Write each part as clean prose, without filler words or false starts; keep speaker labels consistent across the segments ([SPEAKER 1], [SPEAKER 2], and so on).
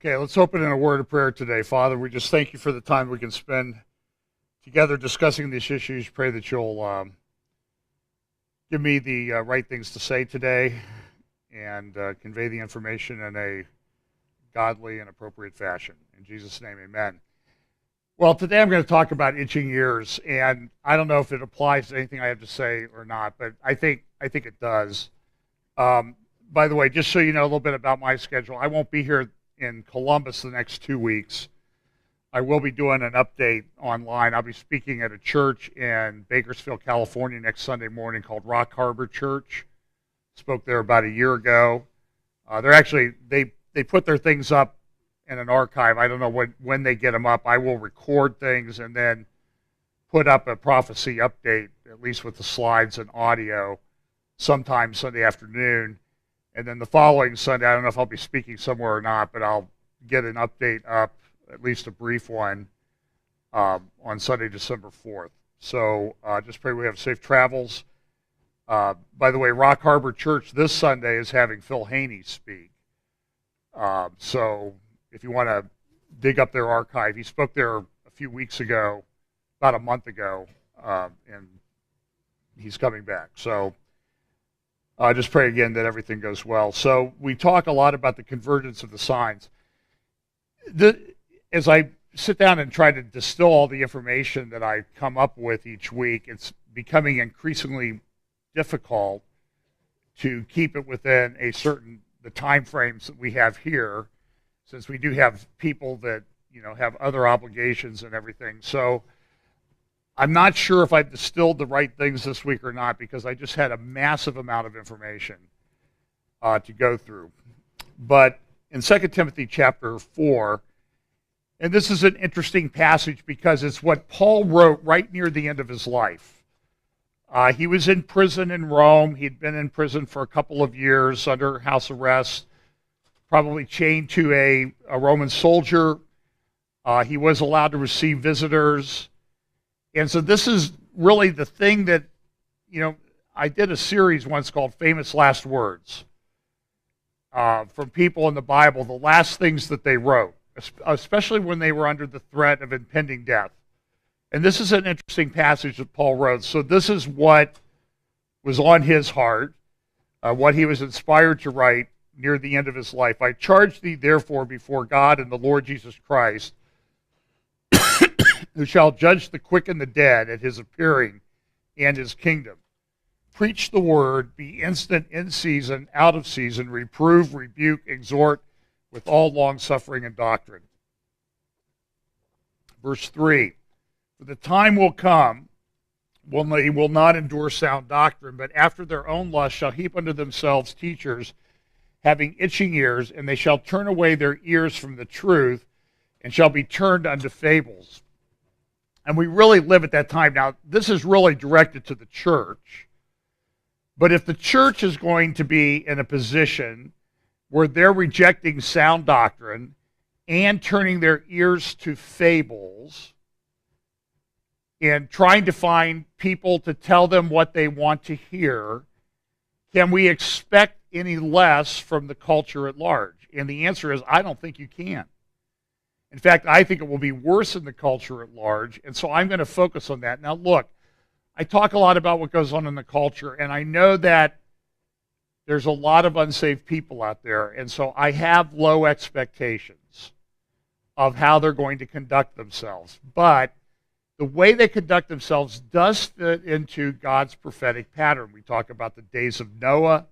[SPEAKER 1] Okay, let's open in a word of prayer today. Father, we just thank you for the time we can spend together discussing these issues. Pray that you'll give me the right things to say today and convey the information in a godly and appropriate fashion. In Jesus' name, amen. Well, today I'm going to talk about itching ears, and I don't know if it applies to anything I have to say or not, but I think it does. By the way, just so you know a little bit about my schedule, I won't be here in Columbus the next 2 weeks. I will be doing an update online. I'll be speaking at a church in Bakersfield, California next Sunday morning called Rock Harbor Church. Spoke there about a year ago. They put their things up in an archive. I don't know when they get them up. I will record things and then put up a prophecy update, at least with the slides and audio, sometime Sunday afternoon. And then the following Sunday, I don't know if I'll be speaking somewhere or not, but I'll get an update up, at least a brief one, on Sunday, December 4th. So just pray we have safe travels. By the way, Rock Harbor Church this Sunday is having Phil Haney speak. So if you want to dig up their archive, he spoke there a few weeks ago, about a month ago, and he's coming back. So just pray again that everything goes well. So we talk a lot about the convergence of the signs. As I sit down and try to distill all the information that I come up with each week, it's becoming increasingly difficult to keep it within the time frames that we have here, since we do have people that have other obligations and everything. So I'm not sure if I've distilled the right things this week or not, because I just had a massive amount of information to go through. But in 2 Timothy chapter 4, and this is an interesting passage because it's what Paul wrote right near the end of his life. He was in prison in Rome. He'd been in prison for a couple of years under house arrest, probably chained to a Roman soldier. He was allowed to receive visitors. And so this is really the thing that, I did a series once called Famous Last Words from people in the Bible, the last things that they wrote, especially when they were under the threat of impending death. And this is an interesting passage that Paul wrote. So this is what was on his heart, what he was inspired to write near the end of his life. I charge thee, therefore, before God and the Lord Jesus Christ, who shall judge the quick and the dead at his appearing and his kingdom. Preach the word, be instant in season, out of season, reprove, rebuke, exhort with all longsuffering and doctrine. Verse 3, for the time will come when they will not endure sound doctrine, but after their own lust shall heap unto themselves teachers, having itching ears, and they shall turn away their ears from the truth, and shall be turned unto fables. And we really live at that time. Now, this is really directed to the church. But if the church is going to be in a position where they're rejecting sound doctrine and turning their ears to fables and trying to find people to tell them what they want to hear, can we expect any less from the culture at large? And the answer is, I don't think you can. In fact, I think it will be worse in the culture at large, and so I'm going to focus on that. Now, look, I talk a lot about what goes on in the culture, and I know that there's a lot of unsaved people out there, and so I have low expectations of how they're going to conduct themselves. But the way they conduct themselves does fit into God's prophetic pattern. We talk about the days of Noah,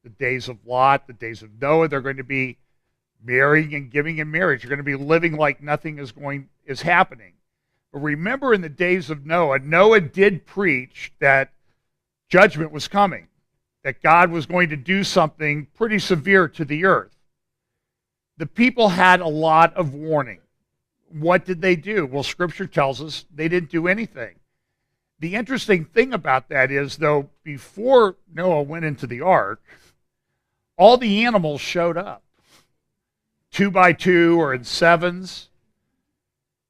[SPEAKER 1] the days of Lot, the days of Noah. They're going to be marrying and giving in marriage. You're going to be living like nothing is happening. But remember, in the days of Noah, Noah did preach that judgment was coming, that God was going to do something pretty severe to the earth. The people had a lot of warning. What did they do? Well, Scripture tells us they didn't do anything. The interesting thing about that is, though, before Noah went into the ark, all the animals showed up. 2 by 2 or in sevens,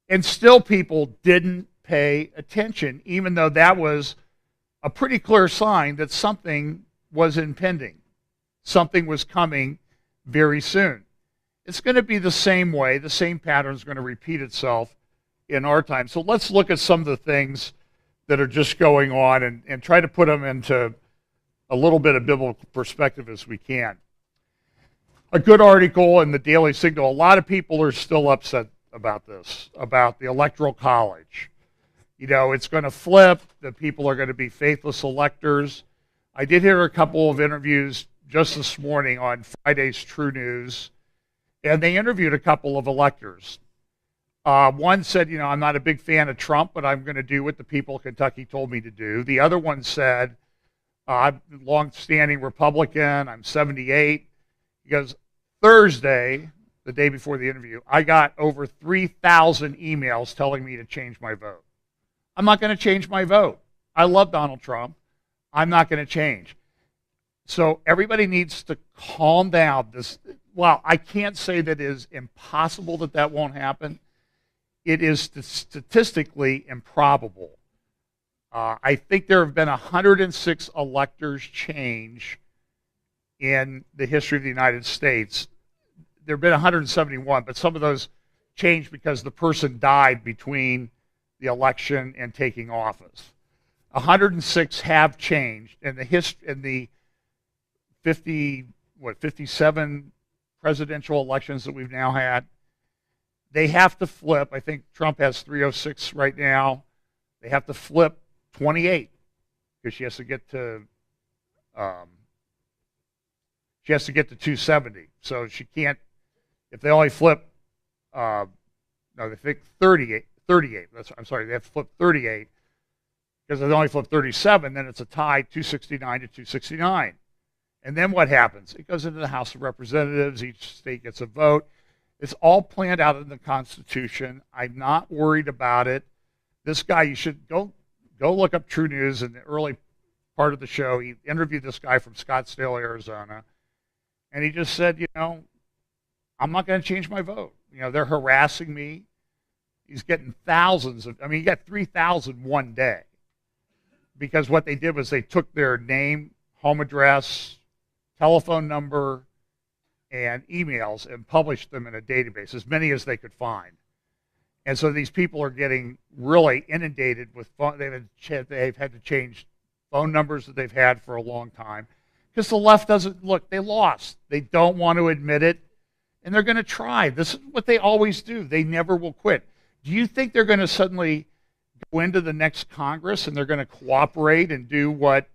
[SPEAKER 1] and still people didn't pay attention, even though that was a pretty clear sign that something was impending. Something was coming very soon. it's going to be the same way. The same pattern is going to repeat itself in our time. So let's look at some of the things that are just going on and try to put them into a little bit of biblical perspective as we can. A good article in the Daily Signal. A lot of people are still upset about this, about the Electoral College. You know, it's going to flip. The people are going to be faithless electors. I did hear a couple of interviews just this morning on Friday's True News, and they interviewed a couple of electors. One said, you know, I'm not a big fan of Trump, but I'm going to do what the people of Kentucky told me to do. The other one said, I'm a long-standing Republican. I'm 78. He goes, Thursday, the day before the interview, I got over 3,000 emails telling me to change my vote. I'm not going to change my vote. I love Donald Trump. I'm not going to change. So everybody needs to calm down. Well, I can't say that it is impossible that that won't happen. It is statistically improbable. I think there have been 106 electors change in the history of the United States. There have been 171, but some of those changed because the person died between the election and taking office. 106 have changed in the 57 presidential elections that we've now had. They have to flip. I think Trump has 306 right now. They have to flip 28 because she has to get to 270. So she can't. If they only flip, no, they think 38. I'm sorry, they have to flip 38 because if they only flip 37, then it's a tie, 269 to 269. And then what happens? It goes into the House of Representatives. Each state gets a vote. It's all planned out in the Constitution. I'm not worried about it. This guy, you should go look up True News. In the early part of the show, he interviewed this guy from Scottsdale, Arizona, and he just said, you know, I'm not going to change my vote. You know, they're harassing me. He's getting thousands of, he got 3,000 one day because what they did was they took their name, home address, telephone number, and emails and published them in a database, as many as they could find. And so these people are getting really inundated with phone. They've had to change phone numbers that they've had for a long time because the left doesn't look. They lost. They don't want to admit it, and they're going to try. This is what they always do. They never will quit. Do you think they're going to suddenly go into the next Congress and they're going to cooperate and do what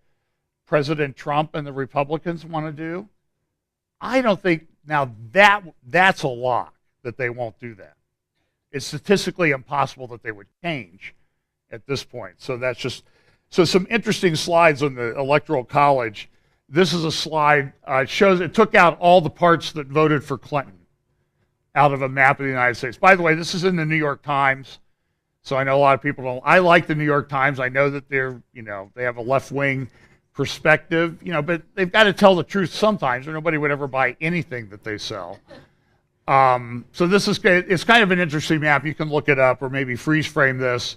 [SPEAKER 1] President Trump and the Republicans want to do? I don't think. Now that's a lock that they won't do that. It's statistically impossible that they would change at this point. So that's just some interesting slides on the Electoral College. This is a slide. It took out all the parts that voted for Clinton out of a map of the United States. By the way, this is in the New York Times. So I know a lot of people don't. I like the New York Times. I know that they have a left-wing perspective, but they've got to tell the truth sometimes, or nobody would ever buy anything that they sell. So it's kind of an interesting map. You can look it up or maybe freeze frame this.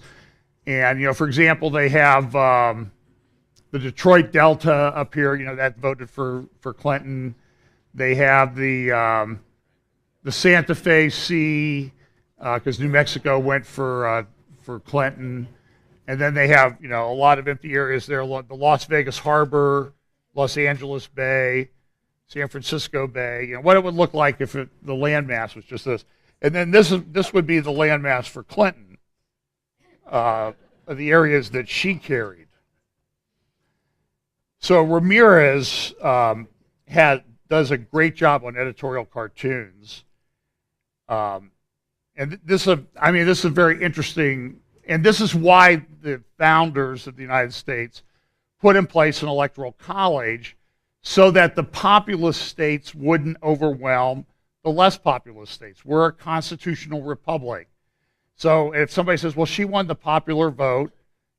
[SPEAKER 1] And, for example, they have the Detroit Delta up here, that voted for Clinton. They have the Santa Fe Sea, because New Mexico went for Clinton. And then they have, a lot of empty areas there. The Las Vegas Harbor, Los Angeles Bay, San Francisco Bay. What it would look like if the landmass was just this. And then this would be the landmass for Clinton, the areas that she carried. So Ramirez does a great job on editorial cartoons. And this is very interesting. And this is why the founders of the United States put in place an electoral college so that the populous states wouldn't overwhelm the less populous states. We're a constitutional republic. So if somebody says, well, she won the popular vote,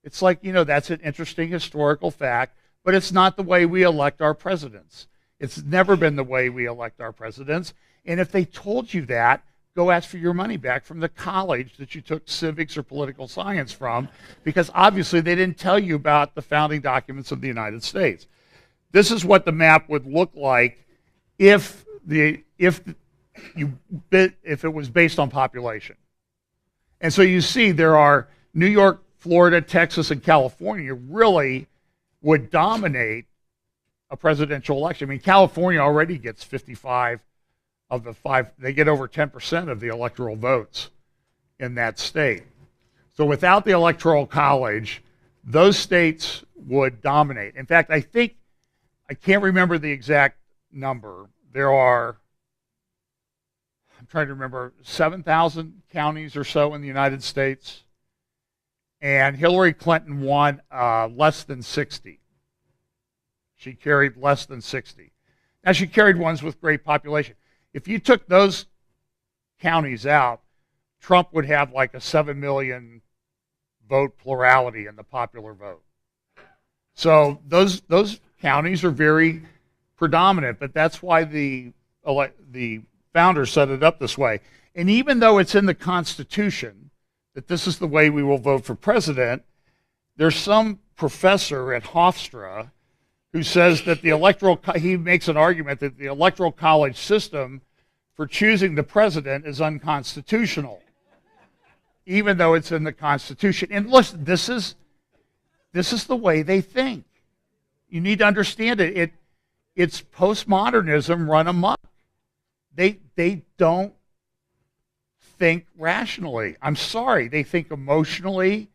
[SPEAKER 1] it's like, that's an interesting historical fact, but it's not the way we elect our presidents. It's never been the way we elect our presidents. And if they told you that, go ask for your money back from the college that you took civics or political science from, because obviously they didn't tell you about the founding documents of the United States. This is what the map would look like if if it was based on population. And so you see there are New York, Florida, Texas, and California really would dominate a presidential election. I mean, California already gets 55 of the 5, they get over 10% of the electoral votes in that state. So without the Electoral College, those states would dominate. In fact, I can't remember the exact number. There are, I'm trying to remember, 7,000 counties or so in the United States. And Hillary Clinton won less than 60. She carried less than 60. Now, she carried ones with great population. If you took those counties out, Trump would have like a 7 million vote plurality in the popular vote. So those counties are very predominant, but that's why the founders set it up this way. And even though it's in the Constitution that this is the way we will vote for president, there's some professor at Hofstra who says that he makes an argument that the Electoral College system for choosing the president is unconstitutional, even though it's in the Constitution. And listen, this is the way they think. You need to understand it. It's postmodernism run amok. They don't think rationally. I'm sorry, they think emotionally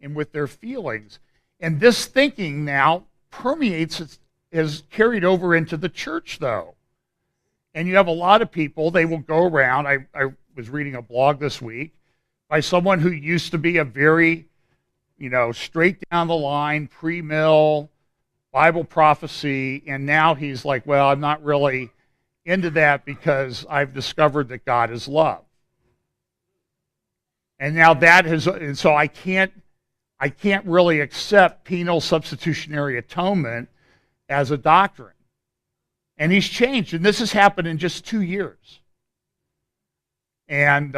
[SPEAKER 1] and with their feelings. And this thinking now permeates, is carried over into the church, though. And you have a lot of people, they will go around. I was reading a blog this week by someone who used to be a very, straight down the line, pre-mill, Bible prophecy, and now he's like, well, I'm not really into that because I've discovered that God is love. And now and so I can't really accept penal substitutionary atonement as a doctrine. And he's changed, and this has happened in just 2 years. And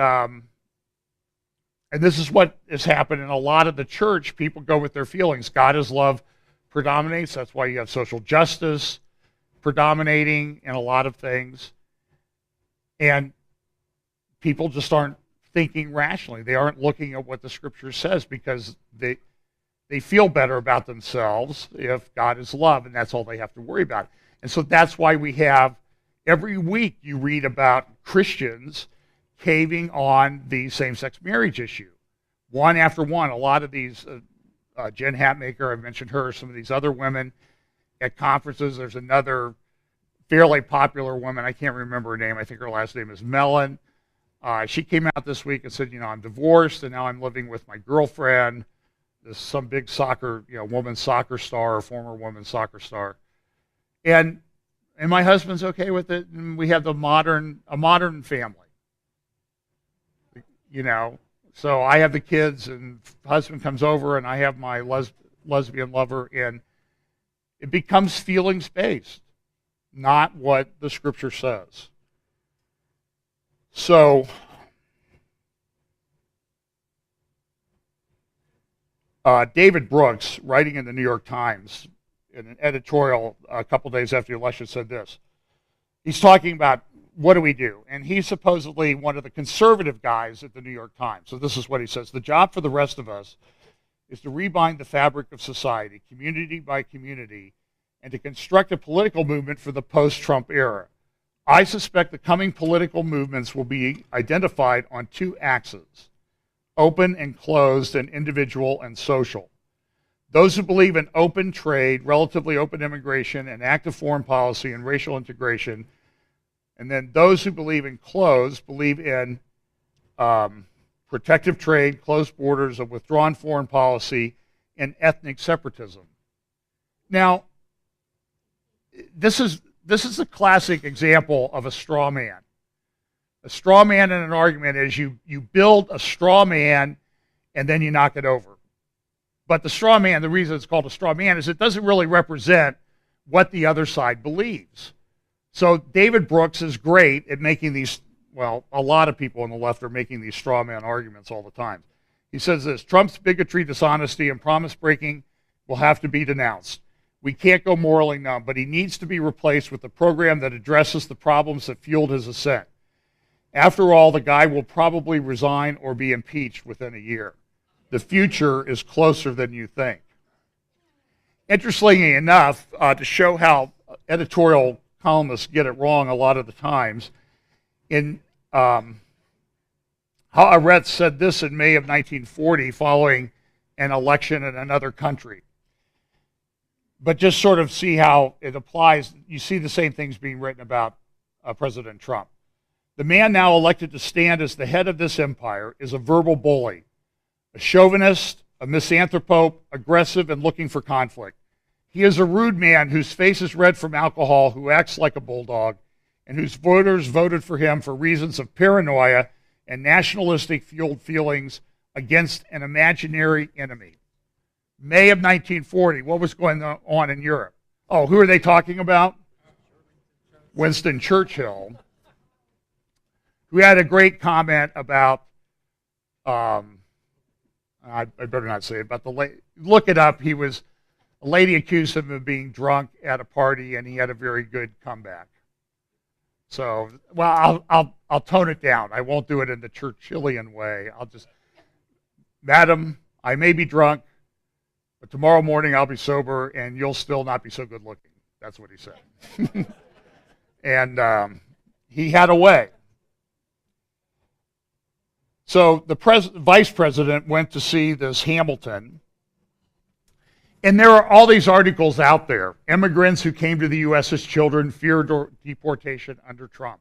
[SPEAKER 1] this is what has happened in a lot of the church. People go with their feelings. God is love predominates. That's why you have social justice predominating in a lot of things. And people just aren't thinking rationally. They aren't looking at what the Scripture says because they feel better about themselves if God is love, and that's all they have to worry about. And so that's why we have, every week you read about Christians caving on the same-sex marriage issue. One after one, a lot of these, Jen Hatmaker, I mentioned her, some of these other women at conferences. There's another fairly popular woman, I can't remember her name, I think her last name is Mellon. She came out this week and said, I'm divorced and now I'm living with my girlfriend, some big soccer, women's soccer star or former women's soccer star. And my husband's okay with it, and we have a modern family. So I have the kids, and husband comes over, and I have my lesbian lover, and it becomes feelings-based, not what the Scripture says. So David Brooks, writing in the New York Times, in an editorial a couple days after the election, said this. He's talking about, what do we do? And he's supposedly one of the conservative guys at the New York Times. So this is what he says. The job for the rest of us is to rebind the fabric of society, community by community, and to construct a political movement for the post-Trump era. I suspect the coming political movements will be identified on two axes, open and closed, and individual and social. Those who believe in open trade, relatively open immigration, and active foreign policy and racial integration, and then those who believe in closed, believe in protective trade, closed borders, a withdrawn foreign policy, and ethnic separatism. Now, this is a classic example of a straw man. A straw man in an argument is you build a straw man and then you knock it over. But the straw man, the reason it's called a straw man is it doesn't really represent what the other side believes. So David Brooks is great at making these, well, a lot of people on the left are making these straw man arguments all the time. He says this, Trump's bigotry, dishonesty, and promise breaking will have to be denounced. We can't go morally numb, but he needs to be replaced with a program that addresses the problems that fueled his ascent. After all, the guy will probably resign or be impeached within a year. The future is closer than you think. Interestingly enough, to show how editorial columnists get it wrong a lot of the times, Haaretz said this in May of 1940 following an election in another country. But just sort of see how it applies. You see the same things being written about President Trump. The man now elected to stand as the head of this empire is a verbal bully, a chauvinist, a misanthrope, aggressive, and looking for conflict. He is a rude man whose face is red from alcohol, who acts like a bulldog, and whose voters voted for him for reasons of paranoia and nationalistic-fueled feelings against an imaginary enemy. May of 1940, what was going on in Europe? Oh, who are they talking about? Winston Churchill, who had a great comment about, I better not say it, about the lady. Look it up. A lady accused him of being drunk at a party, and he had a very good comeback. So, well, I'll tone it down. I won't do it in the Churchillian way. I'll just, Madam, I may be drunk, but tomorrow morning I'll be sober, and you'll still not be so good looking. That's what he said. And he had a way. So the vice president went to see this Hamilton, and there are all these articles out there. Immigrants who came to the U.S. as children feared deportation under Trump.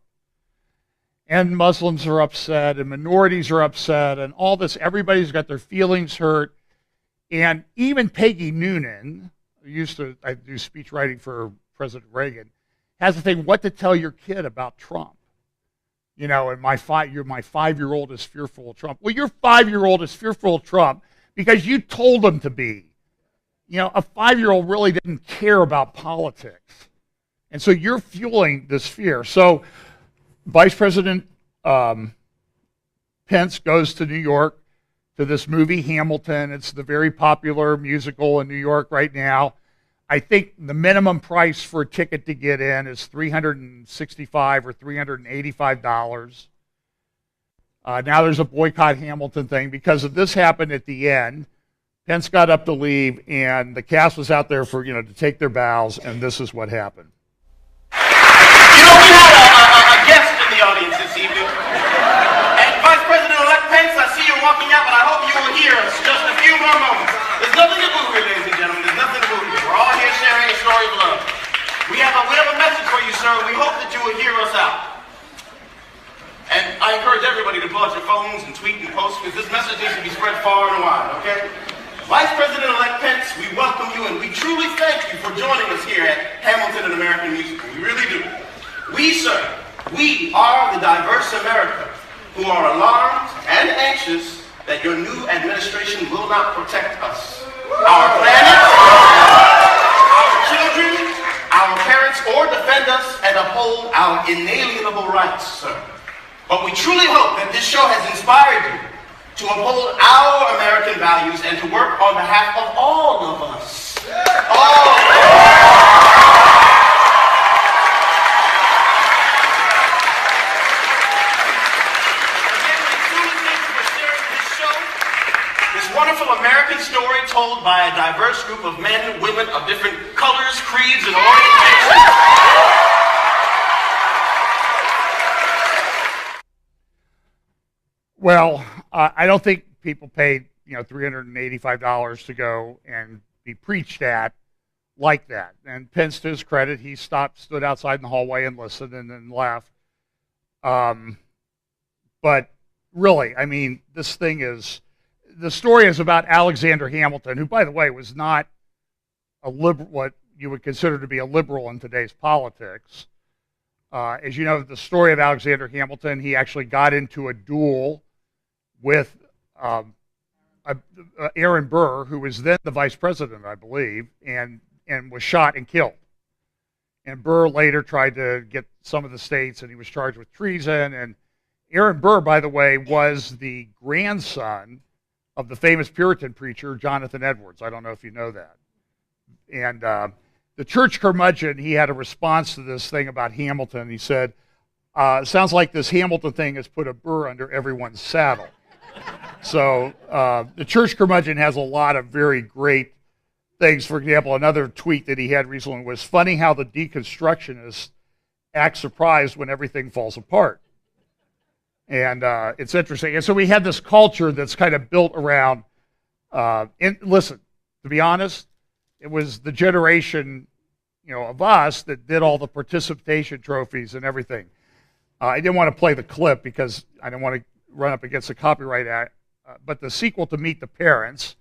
[SPEAKER 1] And Muslims are upset, and minorities are upset, and all this. Everybody's got their feelings hurt. And even Peggy Noonan, who I do speech writing for President Reagan, has the thing, what to tell your kid about Trump. You know, and my 5-year-old is fearful of Trump. Well, your 5-year-old is fearful of Trump because you told him to be. You know, a 5-year-old really didn't care about politics. And so you're fueling this fear. So Vice President Pence goes to New York to this movie, Hamilton. It's the very popular musical in New York right now. I think the minimum price for a ticket to get in is $365 or $385. Now there's a boycott Hamilton thing because of this happened at the end. Pence got up to leave, and the cast was out there for, to take their bows, and this is what happened.
[SPEAKER 2] You know, we had a guest in the audience this evening. And Vice President-elect Pence, I see you walking out, but I hope you will hear us just a few more moments. There's nothing to boo here, ladies and gentlemen. There's nothing to boo here. We're all here sharing a story of love. We have a message for you, sir. We hope that you will hear us out. And I encourage everybody to pull out your phones and tweet and post, because this message needs to be spread far and wide, okay? Vice President-elect Pence, we welcome you, and we truly thank you for joining us here at Hamilton, an American Musical. We really do. We, sir, we are the diverse America who are alarmed and anxious that your new administration will not protect us, our planet, our children, our parents, or defend us and uphold our inalienable rights, sir. But we truly hope that this show has inspired you to uphold our American values and to work on behalf of all of us. All of us. Wonderful American story told by a diverse group of men, women of different colors, creeds, and orientations.
[SPEAKER 1] Well, I don't think people paid $385 to go and be preached at like that. And Pence, to his credit, he stood outside in the hallway and listened and then left. But really, I mean, this thing is. The story is about Alexander Hamilton, who, by the way, was not a liberal, what you would consider to be a liberal in today's politics. As you know, the story of Alexander Hamilton, he actually got into a duel with Aaron Burr, who was then the vice president, I believe, and was shot and killed. And Burr later tried to get some of the states, and he was charged with treason. And Aaron Burr, by the way, was the grandson of the famous Puritan preacher, Jonathan Edwards. I don't know if you know that. And the church curmudgeon, he had a response to this thing about Hamilton. He said, sounds like this Hamilton thing has put a burr under everyone's saddle. So the church curmudgeon has a lot of very great things. For example, another tweet that he had recently was, funny how the deconstructionists act surprised when everything falls apart. And it's interesting. And so we had this culture that's kind of built around, and listen, to be honest, it was the generation, of us that did all the participation trophies and everything. I didn't want to play the clip because I didn't want to run up against the Copyright Act, but the sequel to Meet the Parents,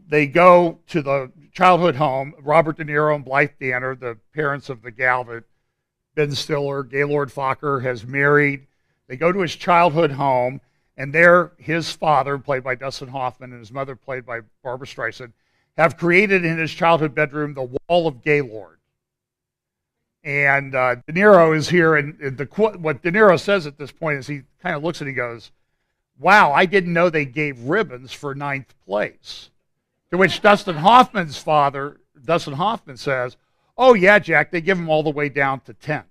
[SPEAKER 1] they go to the childhood home. Robert De Niro and Blythe Danner, the parents of the gal that Ben Stiller, Gaylord Fokker, has married. They go to his childhood home, and there his father, played by Dustin Hoffman, and his mother, played by Barbara Streisand, have created in his childhood bedroom the Wall of Gaylord. And De Niro is here, and what De Niro says at this point is he kind of looks and he goes, wow, I didn't know they gave ribbons for 9th place. To which Dustin Hoffman's father, Dustin Hoffman, says, oh yeah, Jack, they give them all the way down to 10th.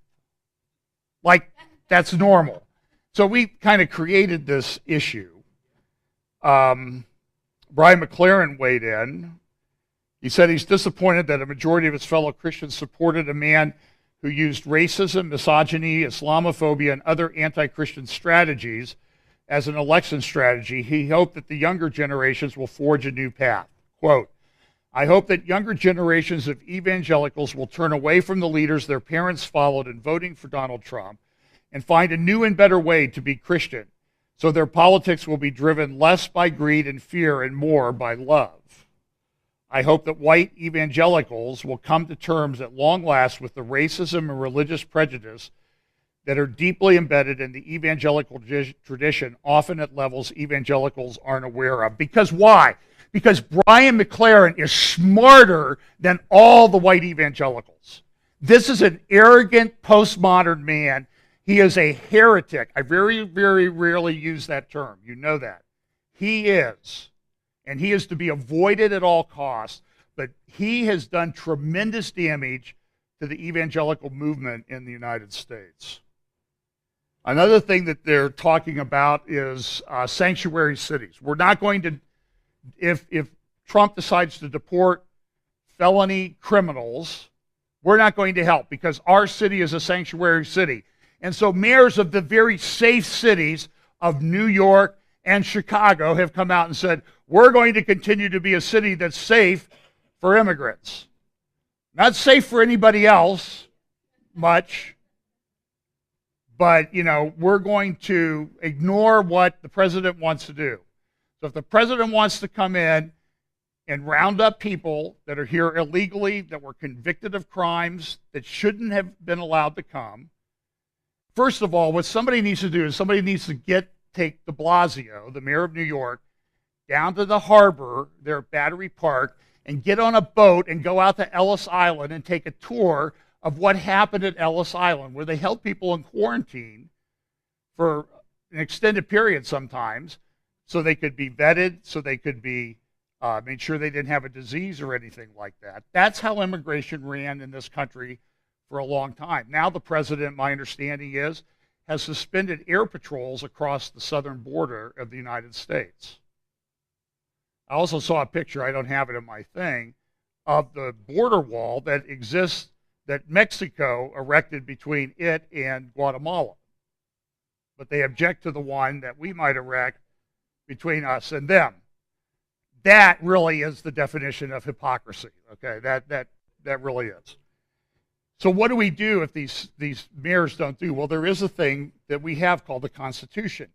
[SPEAKER 1] Like, that's normal. So we kind of created this issue. Brian McLaren weighed in. He said he's disappointed that a majority of his fellow Christians supported a man who used racism, misogyny, Islamophobia, and other anti-Christian strategies as an election strategy. He hoped that the younger generations will forge a new path. Quote, I hope that younger generations of evangelicals will turn away from the leaders their parents followed in voting for Donald Trump and find a new and better way to be Christian, so their politics will be driven less by greed and fear and more by love. I hope that white evangelicals will come to terms at long last with the racism and religious prejudice that are deeply embedded in the evangelical tradition, often at levels evangelicals aren't aware of. Because why? Because Brian McLaren is smarter than all the white evangelicals. This is an arrogant postmodern man. He is a heretic. I very, very rarely use that term. You know that. He is. And he is to be avoided at all costs. But he has done tremendous damage to the evangelical movement in the United States. Another thing that they're talking about is sanctuary cities. We're not going to, if Trump decides to deport felony criminals, we're not going to help because our city is a sanctuary city. And so mayors of the very safe cities of New York and Chicago have come out and said, we're going to continue to be a city that's safe for immigrants. Not safe for anybody else much, but, we're going to ignore what the president wants to do. So if the president wants to come in and round up people that are here illegally, that were convicted of crimes that shouldn't have been allowed to come, first of all, what somebody needs to do is somebody needs to take de Blasio, the mayor of New York, down to the harbor there at Battery Park and get on a boat and go out to Ellis Island and take a tour of what happened at Ellis Island, where they held people in quarantine for an extended period sometimes so they could be vetted, so they could be made sure they didn't have a disease or anything like that. That's how immigration ran in this country for a long time. Now the president, my understanding is, has suspended air patrols across the southern border of the United States. I also saw a picture, I don't have it in my thing, of the border wall that exists, that Mexico erected between it and Guatemala. But they object to the one that we might erect between us and them. That really is the definition of hypocrisy, okay? That really is. So what do we do if these mayors don't do? Well, there is a thing that we have called the Constitution.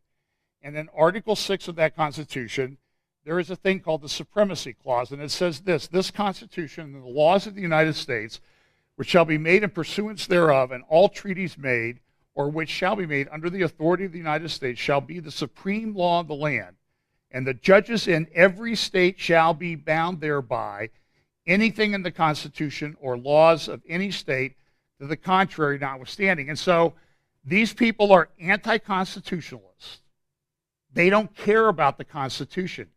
[SPEAKER 1] And in Article 6 of that Constitution, there is a thing called the Supremacy Clause, and it says this Constitution and the laws of the United States, which shall be made in pursuance thereof, and all treaties made, or which shall be made under the authority of the United States, shall be the supreme law of the land, and the judges in every state shall be bound thereby, anything in the Constitution or laws of any state to the contrary notwithstanding. And so these people are anti-constitutionalists. They don't care about the Constitution.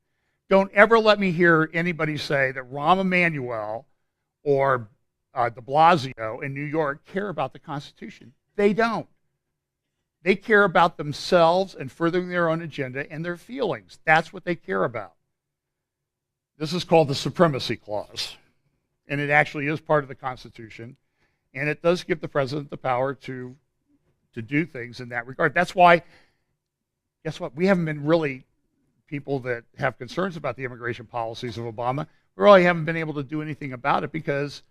[SPEAKER 1] Don't ever let me hear anybody say that Rahm Emanuel or de Blasio in New York care about the Constitution. They don't. They care about themselves and furthering their own agenda and their feelings. That's what they care about. This is called the Supremacy Clause, and it actually is part of the Constitution, and it does give the president the power to do things in that regard. That's why, guess what? We haven't been really people that have concerns about the immigration policies of Obama. We really haven't been able to do anything about it because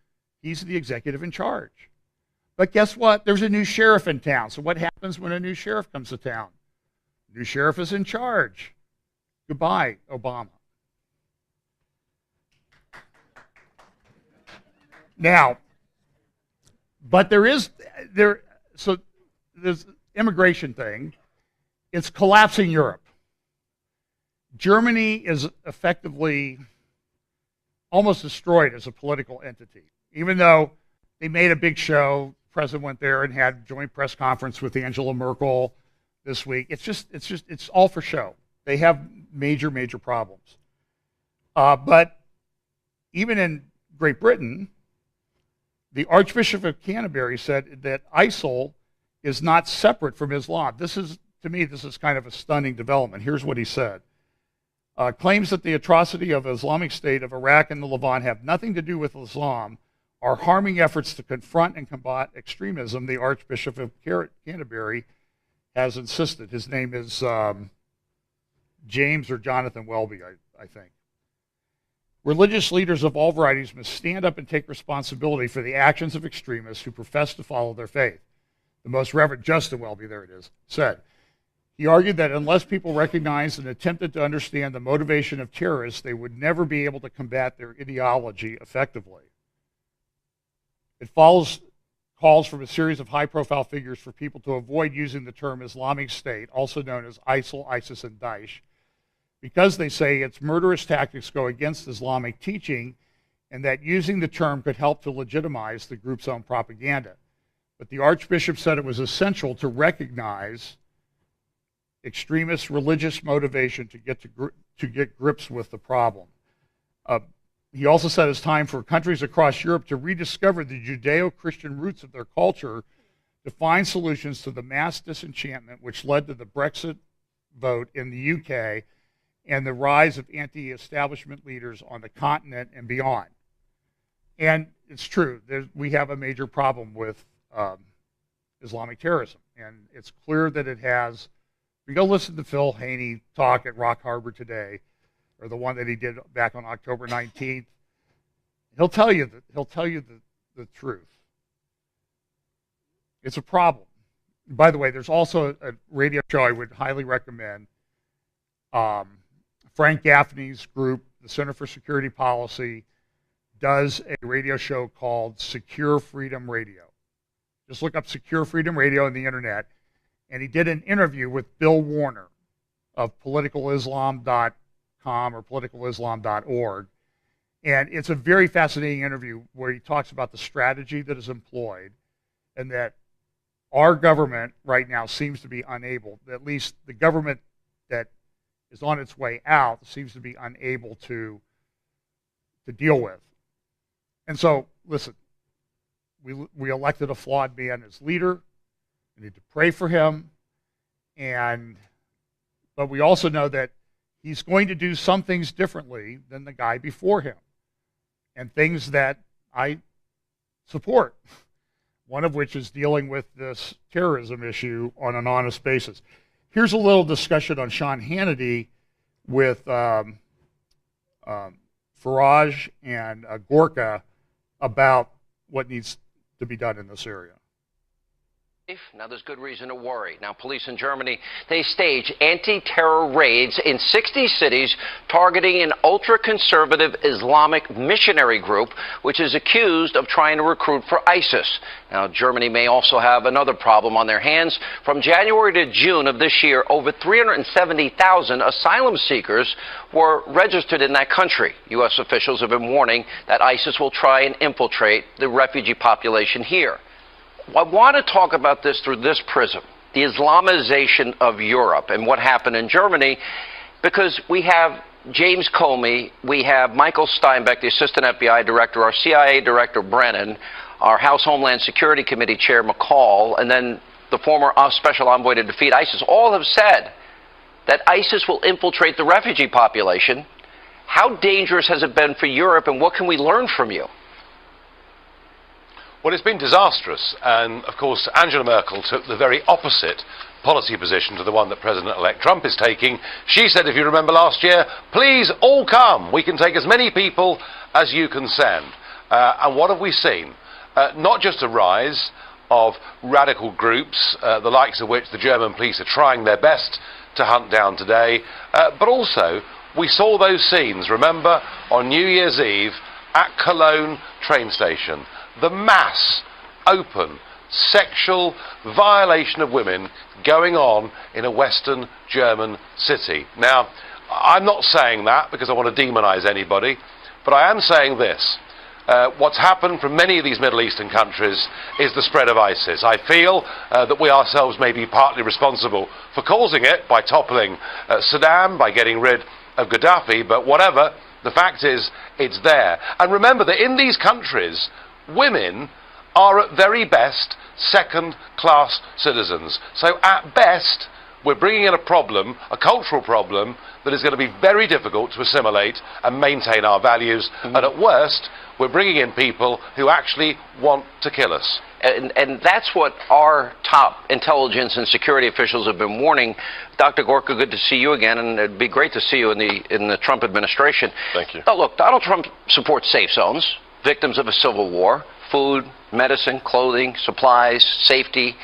[SPEAKER 1] he's the executive in charge. But guess what? There's a new sheriff in town. So what happens when a new sheriff comes to town? New sheriff is in charge. Goodbye, Obama. Now, but so there's immigration thing. It's collapsing Europe. Germany is effectively almost destroyed as a political entity, even though they made a big show. The president went there and had a joint press conference with Angela Merkel this week. It's all for show. They have major problems. But even in Great Britain, the Archbishop of Canterbury said that ISIL is not separate from Islam. To me, this is kind of a stunning development. Here's what he said. Claims that the atrocity of Islamic State of Iraq and the Levant have nothing to do with Islam are harming efforts to confront and combat extremism, the Archbishop of Canterbury has insisted. His name is James or Jonathan Welby, I think. Religious leaders of all varieties must stand up and take responsibility for the actions of extremists who profess to follow their faith. The Most Reverend Justin Welby, there it is, said. He argued that unless people recognized and attempted to understand the motivation of terrorists, they would never be able to combat their ideology effectively. It follows calls from a series of high-profile figures for people to avoid using the term Islamic State, also known as ISIL, ISIS, and Daesh, because they say its murderous tactics go against Islamic teaching and that using the term could help to legitimize the group's own propaganda. But the Archbishop said it was essential to recognize extremist religious motivation to get grips with the problem. He also said it's time for countries across Europe to rediscover the Judeo-Christian roots of their culture to find solutions to the mass disenchantment which led to the Brexit vote in the UK and the rise of anti-establishment leaders on the continent and beyond. And it's true, we have a major problem with Islamic terrorism, and it's clear that it has. You go listen to Phil Haney talk at Rock Harbor today, or the one that he did back on October 19th. He'll tell you the truth. It's a problem. By the way, there's also a radio show I would highly recommend. Frank Gaffney's group, the Center for Security Policy, does a radio show called Secure Freedom Radio. Just look up Secure Freedom Radio on the internet. And he did an interview with Bill Warner of politicalislam.com or politicalislam.org. And it's a very fascinating interview where he talks about the strategy that is employed and that our government right now seems to be unable, at least the government that is on its way out seems to be unable to deal with. And so, listen, we elected a flawed man as leader. We need to pray for him, but we also know that he's going to do some things differently than the guy before him, and things that I support, one of which is dealing with this terrorism issue on an honest basis. Here's a little discussion on Sean Hannity with Farage and Gorka about what needs to be done in this area.
[SPEAKER 3] Now, there's good reason to worry. Now, police in Germany, they stage anti-terror raids in 60 cities targeting an ultra-conservative Islamic missionary group, which is accused of trying to recruit for ISIS. Now, Germany may also have another problem on their hands. From January to June of this year, over 370,000 asylum seekers were registered in that country. U.S. officials have been warning that ISIS will try and infiltrate the refugee population here. I want to talk about this through this prism, the Islamization of Europe and what happened in Germany, because we have James Comey, we have Michael Steinbeck, the Assistant FBI Director, our CIA Director Brennan, our House Homeland Security Committee Chair McCall, and then the former special envoy to defeat ISIS, all have said that ISIS will infiltrate the refugee population. How dangerous has it been for Europe, and what can we learn from you?
[SPEAKER 4] Well, it's been disastrous, and of course Angela Merkel took the very opposite policy position to the one that President-elect Trump is taking. She said, if you remember last year, please all come, we can take as many people as you can send. And what have we seen? Not just a rise of radical groups, the likes of which the German police are trying their best to hunt down today, but also we saw those scenes, remember, on New Year's Eve at Cologne train station. The mass, open, sexual violation of women going on in a Western German city. Now, I'm not saying that because I want to demonize anybody, but I am saying this. What's happened from many of these Middle Eastern countries is the spread of ISIS. I feel that we ourselves may be partly responsible for causing it by toppling Saddam, by getting rid of Gaddafi, but whatever, the fact is it's there. And remember that in these countries, women are at very best second-class citizens. So at best, we're bringing in a problem, a cultural problem, that is going to be very difficult to assimilate and maintain our values. And at worst, we're bringing in people who actually want to kill us.
[SPEAKER 3] And that's what our top intelligence and security officials have been warning. Dr. Gorka, good to see you again, and it'd be great to see you in the Trump administration.
[SPEAKER 4] Thank you.
[SPEAKER 3] Oh, look, Donald Trump supports safe zones, victims of a civil war, food, medicine, clothing, supplies, safety,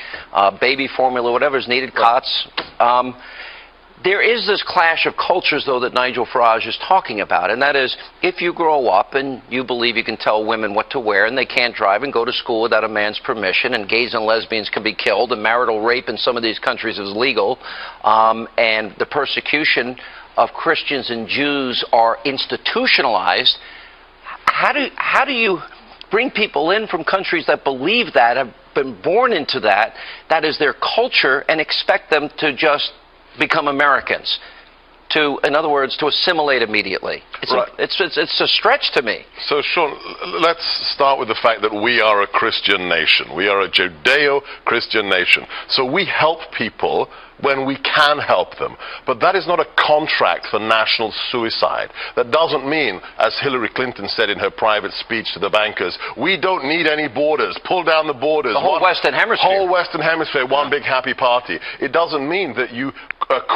[SPEAKER 3] baby formula, whatever's needed, cots. There is this clash of cultures, though, that Nigel Farage is talking about, and that is if you grow up and you believe you can tell women what to wear and they can't drive and go to school without a man's permission, and gays and lesbians can be killed, and marital rape in some of these countries is legal, and the persecution of Christians and Jews are institutionalized, how do you bring people in from countries that believe that, have been born into that, that is their culture, and expect them to just become Americans, to, in other words, to assimilate immediately? It's a stretch to me.
[SPEAKER 5] So, Sean, let's start with the fact that we are a Christian nation. We are a Judeo-Christian nation. So we help people when we can help them. But that is not a contract for national suicide. That doesn't mean, as Hillary Clinton said in her private speech to the bankers, we don't need any borders. Pull down the borders.
[SPEAKER 3] The whole Western Hemisphere.
[SPEAKER 5] Whole Western Hemisphere, one big happy party. It doesn't mean that you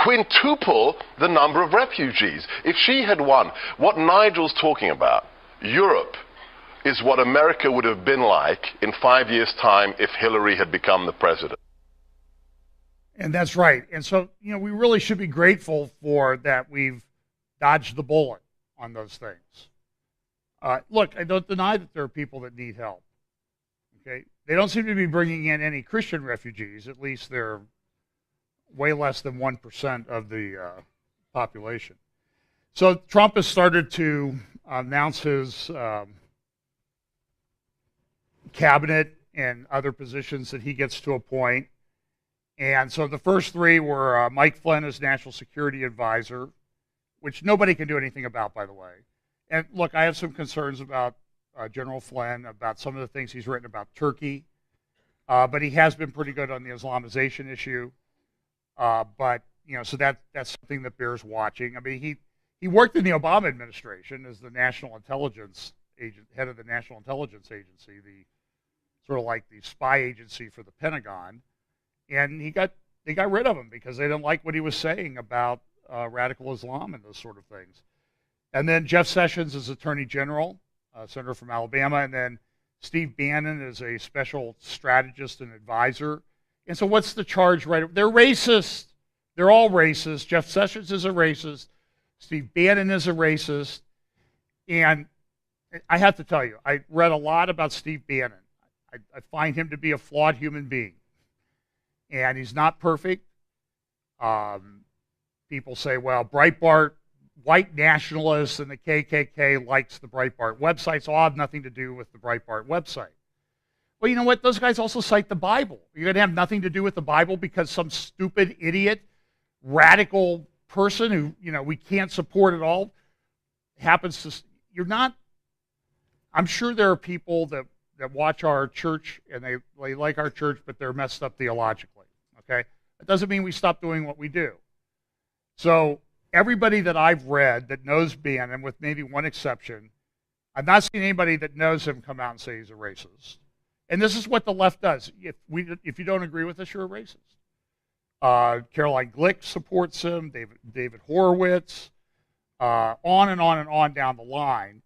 [SPEAKER 5] quintuple the number of refugees. If she had won, what Nigel's talking about, Europe, is what America would have been like in 5 years' time if Hillary had become the president.
[SPEAKER 1] And that's right. And so, we really should be grateful for that we've dodged the bullet on those things. Look, I don't deny that there are people that need help. Okay, they don't seem to be bringing in any Christian refugees. At least they're way less than 1% of the population. So Trump has started to announce his cabinet and other positions that he gets to appoint. And so the first three were Mike Flynn as National Security Advisor, which nobody can do anything about, by the way. And look, I have some concerns about General Flynn, about some of the things he's written about Turkey. But he has been pretty good on the Islamization issue. But, so that's something that bears watching. I mean, he worked in the Obama administration as the National Intelligence agent, head of the National Intelligence Agency, the sort of like the spy agency for the Pentagon. And they got rid of him because they didn't like what he was saying about radical Islam and those sort of things. And then Jeff Sessions is Attorney General, senator from Alabama, and then Steve Bannon is a special strategist and advisor. And so what's the charge right? They're racist. They're all racist. Jeff Sessions is a racist. Steve Bannon is a racist. And I have to tell you, I read a lot about Steve Bannon. I find him to be a flawed human being. And he's not perfect. People say, well, Breitbart, white nationalists and the KKK likes the Breitbart website, so I'll have nothing to do with the Breitbart website. Well, you know what? Those guys also cite the Bible. You're going to have nothing to do with the Bible because some stupid idiot, radical person who, we can't support at all happens to, you're not, I'm sure there are people that watch our church and they like our church, but they're messed up theologically. Okay? It doesn't mean we stop doing what we do. So everybody that I've read that knows Bannon, with maybe one exception, I've not seen anybody that knows him come out and say he's a racist. And this is what the left does. If you don't agree with us, you're a racist. Caroline Glick supports him, David Horowitz, on and on and on down the line.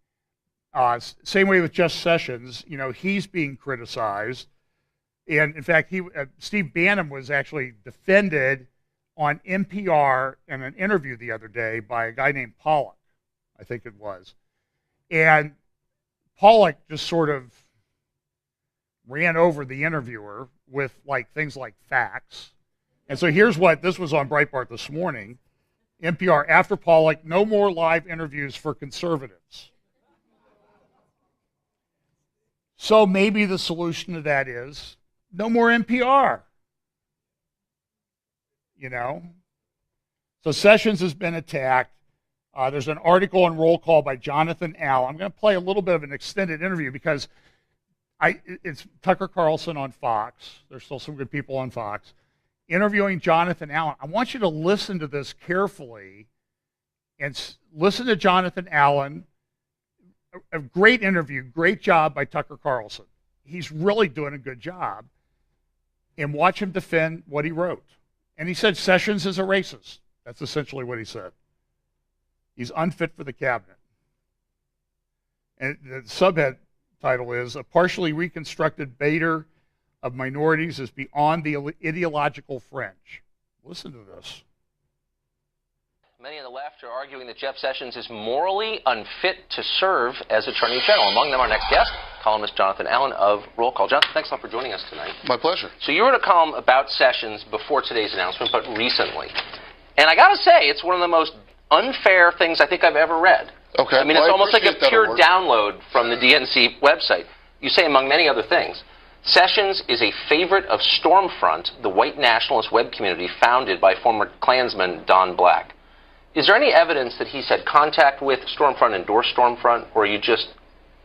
[SPEAKER 1] Same way with Jeff Sessions. You know, he's being criticized. And in fact, Steve Bannon was actually defended on NPR in an interview the other day by a guy named Pollock, I think it was. And Pollock just sort of ran over the interviewer with like things like facts. And so here's what, this was on Breitbart this morning. NPR, after Pollock, no more live interviews for conservatives. So maybe the solution to that is no more NPR. You know? So Sessions has been attacked. There's an article on Roll Call by Jonathan Allen. I'm going to play a little bit of an extended interview because it's Tucker Carlson on Fox. There's still some good people on Fox. Interviewing Jonathan Allen. I want you to listen to this carefully and listen to Jonathan Allen. A great interview, great job by Tucker Carlson. He's really doing a good job. And watch him defend what he wrote. And he said Sessions is a racist. That's essentially what he said. He's unfit for the cabinet. And the subhead title is, a partially reconstructed baiter of minorities is beyond the ideological fringe. Listen to this.
[SPEAKER 3] Many on the left are arguing that Jeff Sessions is morally unfit to serve as Attorney General. Among them, our next guest, columnist Jonathan Allen of Roll Call. Jonathan, thanks a lot for joining us tonight.
[SPEAKER 5] My pleasure.
[SPEAKER 3] So you wrote a column about Sessions before today's announcement, but recently. And I got to say, it's one of the most unfair things I think I've ever read.
[SPEAKER 5] Okay.
[SPEAKER 3] I mean, it's almost like a pure download from the DNC website. You say, among many other things, Sessions is a favorite of Stormfront, the white nationalist web community founded by former Klansman Don Black. Is there any evidence that he's had contact with Stormfront, endorsed Stormfront, or are you just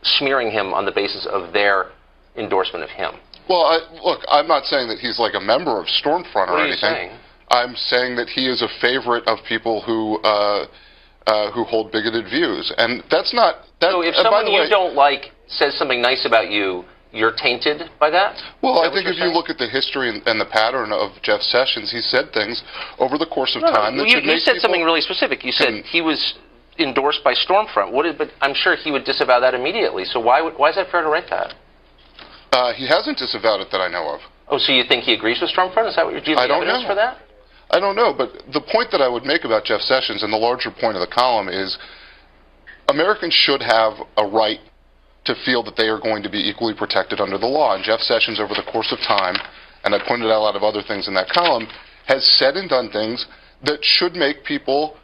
[SPEAKER 3] smearing him on the basis of their endorsement of him?
[SPEAKER 6] Well, look, I'm not saying that he's like a member of Stormfront or anything.
[SPEAKER 3] What are you saying?
[SPEAKER 6] I'm saying that he is a favorite of people who hold bigoted views, and that's not.
[SPEAKER 3] So if someone you don't like says something nice about you, you're tainted by that?
[SPEAKER 6] Well, I think if you look at the history and the pattern of Jeff Sessions, he said things over the course of time that should make
[SPEAKER 3] you said something really specific. You said he was endorsed by Stormfront. But I'm sure he would disavow that immediately. So why is that fair to write that?
[SPEAKER 6] He hasn't disavowed it that I know of.
[SPEAKER 3] Oh, so you think he agrees with Stormfront? Is that what do you have evidence for that?
[SPEAKER 6] I don't know, but the point that I would make about Jeff Sessions and the larger point of the column is Americans should have a right to feel that they are going to be equally protected under the law. And Jeff Sessions, over the course of time, and I pointed out a lot of other things in that column, has said and done things that should make people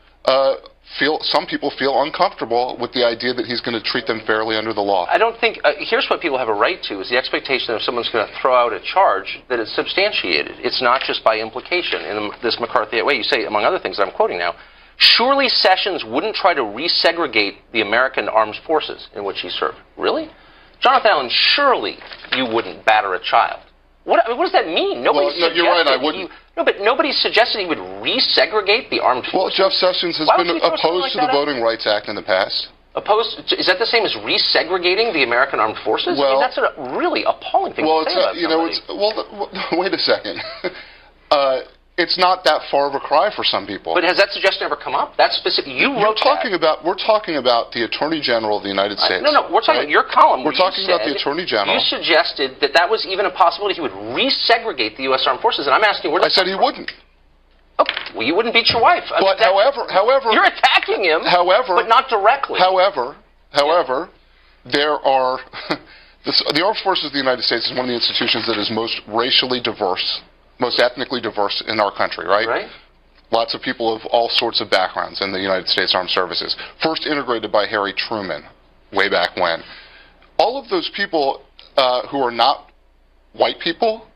[SPEAKER 6] some people feel uncomfortable with the idea that he's going to treat them fairly under the law.
[SPEAKER 3] I don't think, here's what people have a right to, is the expectation that if someone's going to throw out a charge, that it's substantiated. It's not just by implication. In this McCarthy way, you say, among other things that I'm quoting now, surely Sessions wouldn't try to resegregate the American armed forces in which he served. Really? Jonathan Allen, surely you wouldn't batter a child. What does that mean? Nobody
[SPEAKER 6] you're right, I wouldn't.
[SPEAKER 3] But nobody suggested he would resegregate the armed forces.
[SPEAKER 6] Well, Jeff Sessions has been opposed to the Voting Rights Act in the past.
[SPEAKER 3] Opposed? Is that the same as resegregating the American armed forces?
[SPEAKER 6] Well,
[SPEAKER 3] I mean, that's a really appalling thing to say about somebody.
[SPEAKER 6] Wait a second. It's not that far of a cry for some people.
[SPEAKER 3] But has that suggestion ever come up? That's specific. We're talking
[SPEAKER 6] about the Attorney General of the United States.
[SPEAKER 3] No, we're talking about your column.
[SPEAKER 6] We're talking about the Attorney General.
[SPEAKER 3] You suggested that was even a possibility. He would resegregate the U.S. Armed Forces, and I'm asking where.
[SPEAKER 6] I said he wouldn't.
[SPEAKER 3] Okay, well, you wouldn't beat your wife.
[SPEAKER 6] But however,
[SPEAKER 3] you're attacking him.
[SPEAKER 6] However,
[SPEAKER 3] but not directly.
[SPEAKER 6] However, there are the Armed Forces of the United States is one of the institutions that is most racially diverse, most ethnically diverse in our country, right?
[SPEAKER 3] Right.
[SPEAKER 6] Lots of people of all sorts of backgrounds in the United States Armed Services. First integrated by Harry Truman, way back when. All of those people who are not white people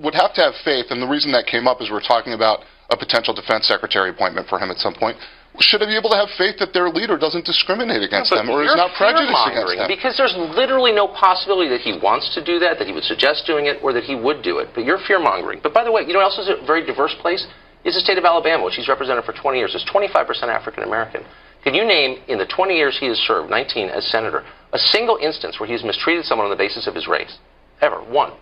[SPEAKER 6] would have to have faith, and the reason that came up is we're talking about a potential defense secretary appointment for him at some point. should be able to have faith that their leader doesn't discriminate against them or is not prejudiced against them.
[SPEAKER 3] Because there's literally no possibility that he wants to do that he would suggest doing it, or that he would do it. But you're fear-mongering. But by the way, you know what else is a very diverse place? Is the state of Alabama, which he's represented for 20 years. It's 25% African-American. Can you name, in the 20 years he has served, 19 as senator, a single instance where he's mistreated someone on the basis of his race? Ever. One.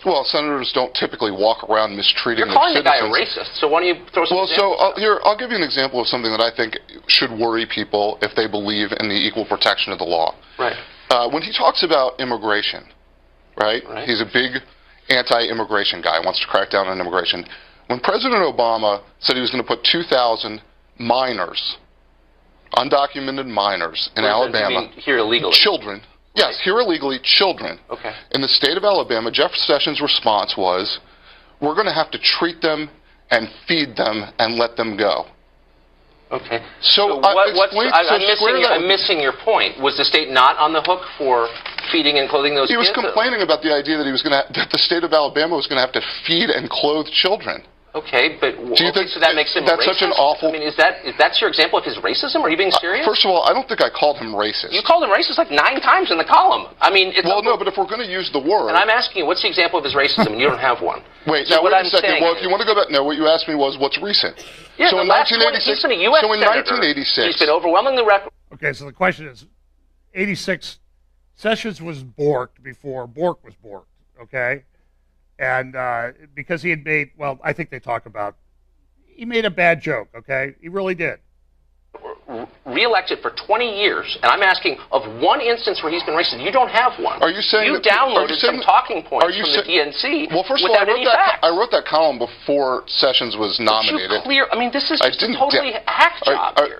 [SPEAKER 6] Well, senators don't typically walk around mistreating
[SPEAKER 3] You're calling
[SPEAKER 6] their
[SPEAKER 3] the guy a
[SPEAKER 6] citizens.
[SPEAKER 3] racist, so why don't you throw some examples out?
[SPEAKER 6] Here, I'll give you an example of something that I think should worry people if they believe in the equal protection of the law.
[SPEAKER 3] Right.
[SPEAKER 6] When he talks about immigration, right? He's a big anti-immigration guy, wants to crack down on immigration. When President Obama said he was going to put 2,000 minors, undocumented minors in Alabama,
[SPEAKER 3] You mean here illegally?
[SPEAKER 6] children, yes, here illegally, children.
[SPEAKER 3] Okay.
[SPEAKER 6] In the state of Alabama, Jeff Sessions' response was, we're going to have to treat them and feed them and let them go.
[SPEAKER 3] Okay.
[SPEAKER 6] So,
[SPEAKER 3] I'm missing your point. Was the state not on the hook for feeding and clothing those
[SPEAKER 6] kids? He was
[SPEAKER 3] kids?
[SPEAKER 6] complaining about the idea that that the state of Alabama was going to have to feed and clothe children.
[SPEAKER 3] Okay, but
[SPEAKER 6] do you think
[SPEAKER 3] so that makes him
[SPEAKER 6] that's
[SPEAKER 3] racist?
[SPEAKER 6] Such an awful?
[SPEAKER 3] I mean, that's your example of his racism? Are you being serious?
[SPEAKER 6] First of all, I don't think I called him racist.
[SPEAKER 3] You called him racist like 9 times in the column. I mean,
[SPEAKER 6] no, but if we're going to use the word,
[SPEAKER 3] and I'm asking you, what's the example of his racism, and you don't have one.
[SPEAKER 6] Wait,
[SPEAKER 3] so
[SPEAKER 6] now wait a second. Well, if you want to go back, no, what you asked me was what's recent.
[SPEAKER 3] Yeah,
[SPEAKER 6] so
[SPEAKER 3] in
[SPEAKER 6] 1986.
[SPEAKER 3] He's been a U.S.
[SPEAKER 6] So in
[SPEAKER 3] senator.
[SPEAKER 6] 1986,
[SPEAKER 3] he's been overwhelmingly
[SPEAKER 1] Okay, so the question is, 86, Sessions was borked before Bork was borked, okay? And because he had made, well, I think they talk about, he made a bad joke, okay? He really did.
[SPEAKER 3] Re-elected for 20 years, and I'm asking of one instance where he's been racist. You don't have one.
[SPEAKER 6] Are you saying
[SPEAKER 3] you downloaded some talking points from the DNC?
[SPEAKER 6] Well, first of all, I wrote that column before Sessions was nominated.
[SPEAKER 3] I mean, this is just a totally hack job here.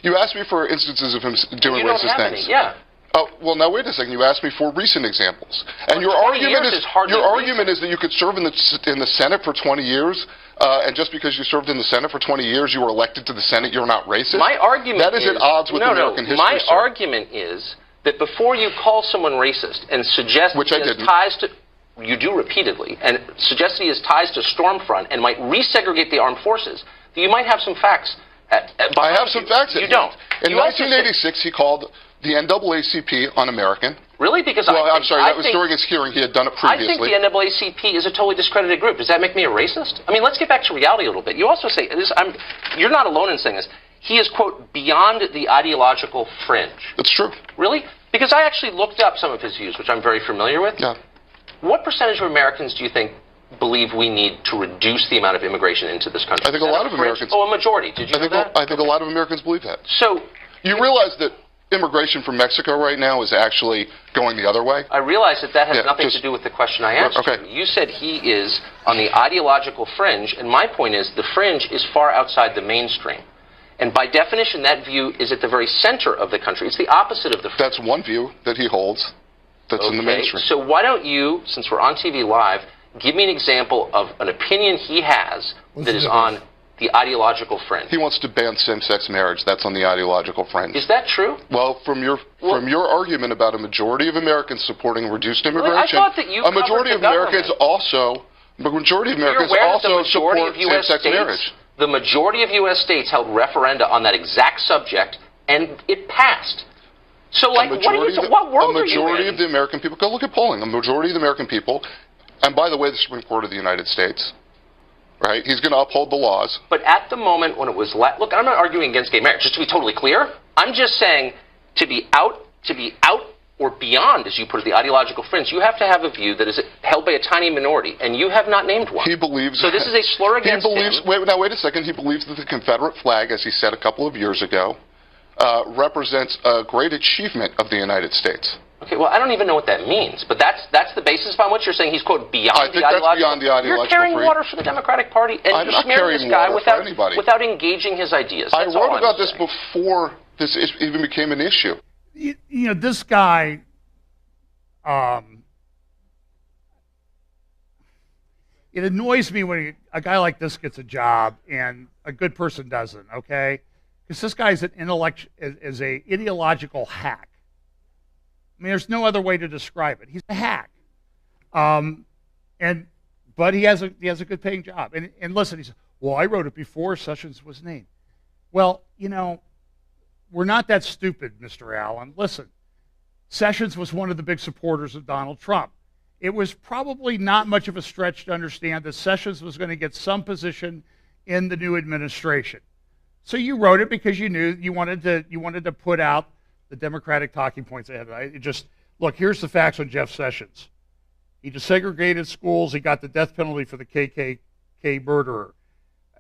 [SPEAKER 6] You asked me for instances of him doing racist things.
[SPEAKER 3] Yeah.
[SPEAKER 6] Oh, well, now wait a second. You asked me for recent examples, and your argument is that you could serve in the Senate for 20 years, and just because you served in the Senate for 20 years, you were elected to the Senate, you're not racist.
[SPEAKER 3] My argument
[SPEAKER 6] is at odds with American history.
[SPEAKER 3] My argument is that before you call someone racist and suggest
[SPEAKER 6] which
[SPEAKER 3] he has ties to, you do repeatedly, and suggest he has ties to Stormfront and might resegregate the armed forces, that you might have some facts.
[SPEAKER 6] I have some facts.
[SPEAKER 3] You don't.
[SPEAKER 6] In 1986, he called the NAACP un-American.
[SPEAKER 3] Really? Because
[SPEAKER 6] I'm sorry, that was during his hearing. He had done it previously.
[SPEAKER 3] I think the NAACP is a totally discredited group. Does that make me a racist? I mean, let's get back to reality a little bit. You also say this. You're not alone in saying this. He is, quote, beyond the ideological fringe.
[SPEAKER 6] That's true.
[SPEAKER 3] Really? Because I actually looked up some of his views, which I'm very familiar with.
[SPEAKER 6] Yeah.
[SPEAKER 3] What percentage of Americans do you think believe we need to reduce the amount of immigration into this country?
[SPEAKER 6] I think a lot of Americans.
[SPEAKER 3] Oh, a majority. Did you know that?
[SPEAKER 6] I think a lot of Americans believe that.
[SPEAKER 3] So
[SPEAKER 6] you realize that immigration from Mexico right now is actually going the other way?
[SPEAKER 3] I realize that has nothing to do with the question I asked you. You said he is on the ideological fringe, and my point is the fringe is far outside the mainstream. And by definition, that view is at the very center of the country. It's the opposite of the fringe.
[SPEAKER 6] That's one view that he holds that's in the mainstream.
[SPEAKER 3] So why don't you, since we're on TV Live, give me an example of an opinion he has that is on the ideological fringe.
[SPEAKER 6] He wants to ban same-sex marriage. That's on the ideological fringe.
[SPEAKER 3] Is that true?
[SPEAKER 6] Well, from your argument about a majority of Americans supporting reduced immigration,
[SPEAKER 3] I thought that you
[SPEAKER 6] a majority of Americans also support same-sex marriage.
[SPEAKER 3] The majority of U.S. states held referenda on that exact subject, and it passed. So, like, what world are you in?
[SPEAKER 6] A majority of the American people, go look at polling, a majority of the American people, and by the way, the Supreme Court of the United States, right? He's going to uphold the laws.
[SPEAKER 3] But at the moment when it was look, I'm not arguing against gay marriage, just to be totally clear. I'm just saying to be out or beyond, as you put it, the ideological fringe, you have to have a view that is held by a tiny minority, and you have not named one.
[SPEAKER 6] He believes...
[SPEAKER 3] So this is a slur against him.
[SPEAKER 6] Wait a second. He believes that the Confederate flag, as he said a couple of years ago, represents a great achievement of the United States.
[SPEAKER 3] Okay, well, I don't even know what that means, but that's the basis upon which you're saying he's, quote, beyond the ideological...
[SPEAKER 6] I think that's beyond the ideological...
[SPEAKER 3] You're carrying water for the Democratic Party, and you're smearing this guy without engaging his ideas.
[SPEAKER 6] I wrote about this before this even became an issue.
[SPEAKER 1] You know, this guy, it annoys me when a guy like this gets a job and a good person doesn't, okay? Because this guy's an ideological hack. I mean, there's no other way to describe it. He's a hack. But he has a good paying job. And listen, he said, well, I wrote it before Sessions was named. Well, we're not that stupid, Mr. Allen. Listen, Sessions was one of the big supporters of Donald Trump. It was probably not much of a stretch to understand that Sessions was going to get some position in the new administration. So you wrote it because you knew you wanted to put out the Democratic talking points ahead. Look, here's the facts on Jeff Sessions. He desegregated schools. He got the death penalty for the KKK murderer.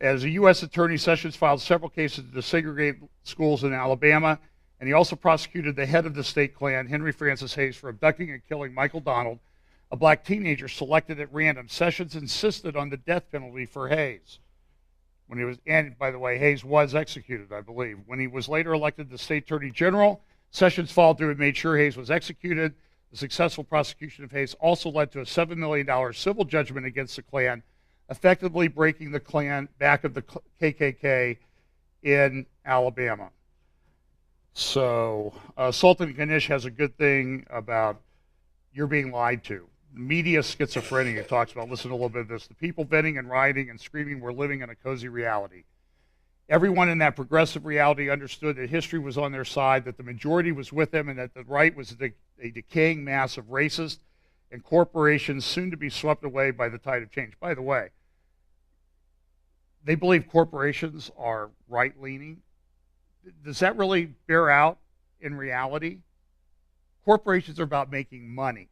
[SPEAKER 1] As a U.S. attorney, Sessions filed several cases to desegregate schools in Alabama, and he also prosecuted the head of the state Klan, Henry Francis Hayes, for abducting and killing Michael Donald, a black teenager selected at random. Sessions insisted on the death penalty for Hayes. And by the way, Hayes was executed, I believe. When he was later elected the state attorney general, Sessions followed through and made sure Hayes was executed. The successful prosecution of Hayes also led to a $7 million civil judgment against the Klan, effectively breaking the Klan back of the KKK in Alabama. So Sultan Ganesh has a good thing about you're being lied to. Media schizophrenia talks about, listen to a little bit of this. The people venting and rioting and screaming were living in a cozy reality. Everyone in that progressive reality understood that history was on their side, that the majority was with them, and that the right was a decaying mass of racists and corporations soon to be swept away by the tide of change. By the way, they believe corporations are right-leaning. Does that really bear out in reality? Corporations are about making money.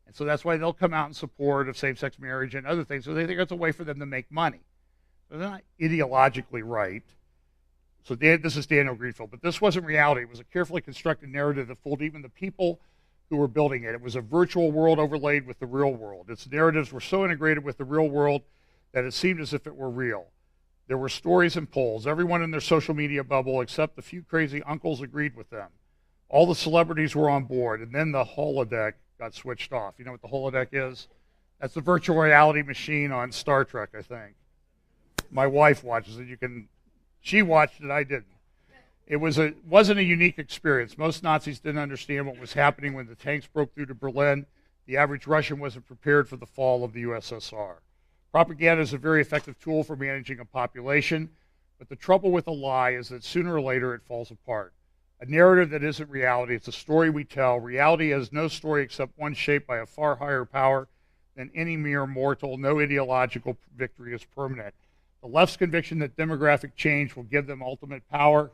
[SPEAKER 1] And so that's why they'll come out in support of same-sex marriage and other things. So they think it's a way for them to make money. So they're not ideologically right. So this is Daniel Greenfield. But this wasn't reality. It was a carefully constructed narrative that fooled even the people who were building it. It was a virtual world overlaid with the real world. Its narratives were so integrated with the real world that it seemed as if it were real. There were stories and polls. Everyone in their social media bubble, except a few crazy uncles, agreed with them. All the celebrities were on board, and then the holodeck got switched off. You know what the holodeck is? That's the virtual reality machine on Star Trek, I think. My wife watches it. She watched it, I didn't. It wasn't a unique experience. Most Nazis didn't understand what was happening when the tanks broke through to Berlin. The average Russian wasn't prepared for the fall of the USSR. Propaganda is a very effective tool for managing a population, but the trouble with a lie is that sooner or later it falls apart. A narrative that isn't reality, it's a story we tell. Reality has no story except one shaped by a far higher power than any mere mortal. No ideological victory is permanent. The left's conviction that demographic change will give them ultimate power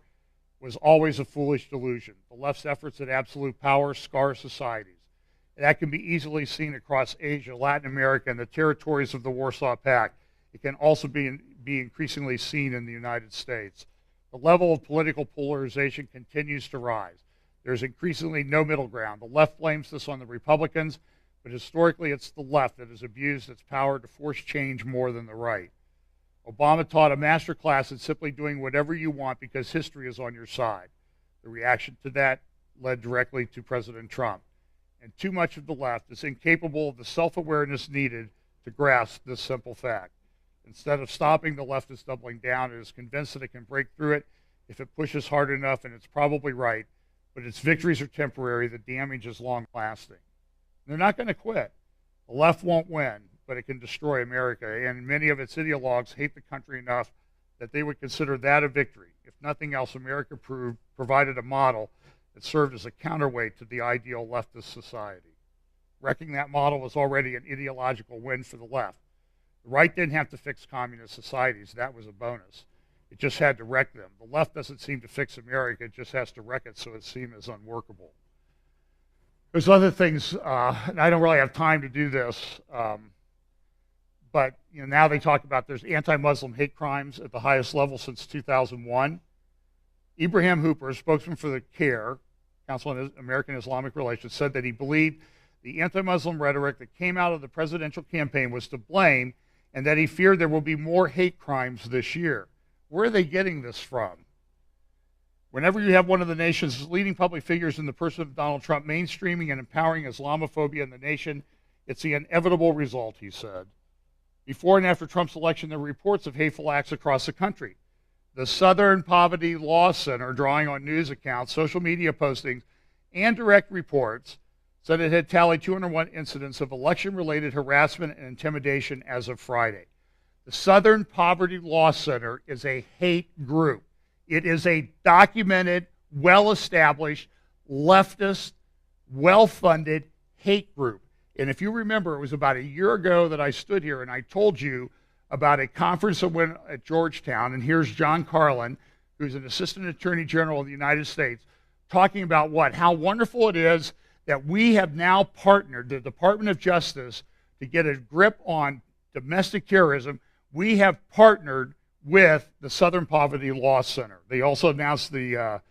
[SPEAKER 1] was always a foolish delusion. The left's efforts at absolute power scar societies. That can be easily seen across Asia, Latin America, and the territories of the Warsaw Pact. It can also be increasingly seen in the United States. The level of political polarization continues to rise. There's increasingly no middle ground. The left blames this on the Republicans, but historically it's the left that has abused its power to force change more than the right. Obama taught a master class in simply doing whatever you want because history is on your side. The reaction to that led directly to President Trump. And too much of the left is incapable of the self-awareness needed to grasp this simple fact. Instead of stopping, the left is doubling down and is convinced that it can break through it if it pushes hard enough, and it's probably right, but its victories are temporary, the damage is long-lasting. They're not going to quit. The left won't win, but it can destroy America, and many of its ideologues hate the country enough that they would consider that a victory. If nothing else, America provided a model that served as a counterweight to the ideal leftist society. Wrecking that model was already an ideological win for the left. The right didn't have to fix communist societies. That was a bonus. It just had to wreck them. The left doesn't seem to fix America. It just has to wreck it so it seems unworkable. There's other things, and I don't really have time to do this, but now they talk about there's anti-Muslim hate crimes at the highest level since 2001. Ibrahim Hooper, a spokesman for the CAIR, Council on American Islamic Relations, said that he believed the anti-Muslim rhetoric that came out of the presidential campaign was to blame, and that he feared there will be more hate crimes this year. Where are they getting this from? Whenever you have one of the nation's leading public figures in the person of Donald Trump mainstreaming and empowering Islamophobia in the nation, it's the inevitable result, he said. Before and after Trump's election, there were reports of hateful acts across the country. The Southern Poverty Law Center, drawing on news accounts, social media postings, and direct reports, said it had tallied 201 incidents of election-related harassment and intimidation as of Friday. The Southern Poverty Law Center is a hate group. It is a documented, well-established, leftist, well-funded hate group. And if you remember, it was about a year ago that I stood here and I told you about a conference that went at Georgetown, and here's John Carlin, who's an assistant attorney general of the United States, talking about what? How wonderful it is that we have now partnered, the Department of Justice, to get a grip on domestic terrorism. We have partnered with the Southern Poverty Law Center. They also announced the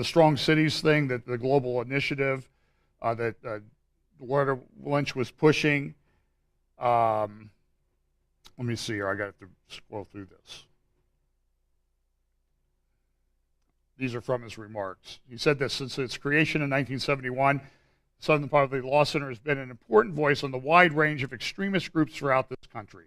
[SPEAKER 1] Strong Cities thing, that the global initiative that Loretta Lynch was pushing. Let me see here. I got to scroll through this. These are from his remarks. He said this: since its creation in 1971, the Southern Poverty Law Center has been an important voice on the wide range of extremist groups throughout this country.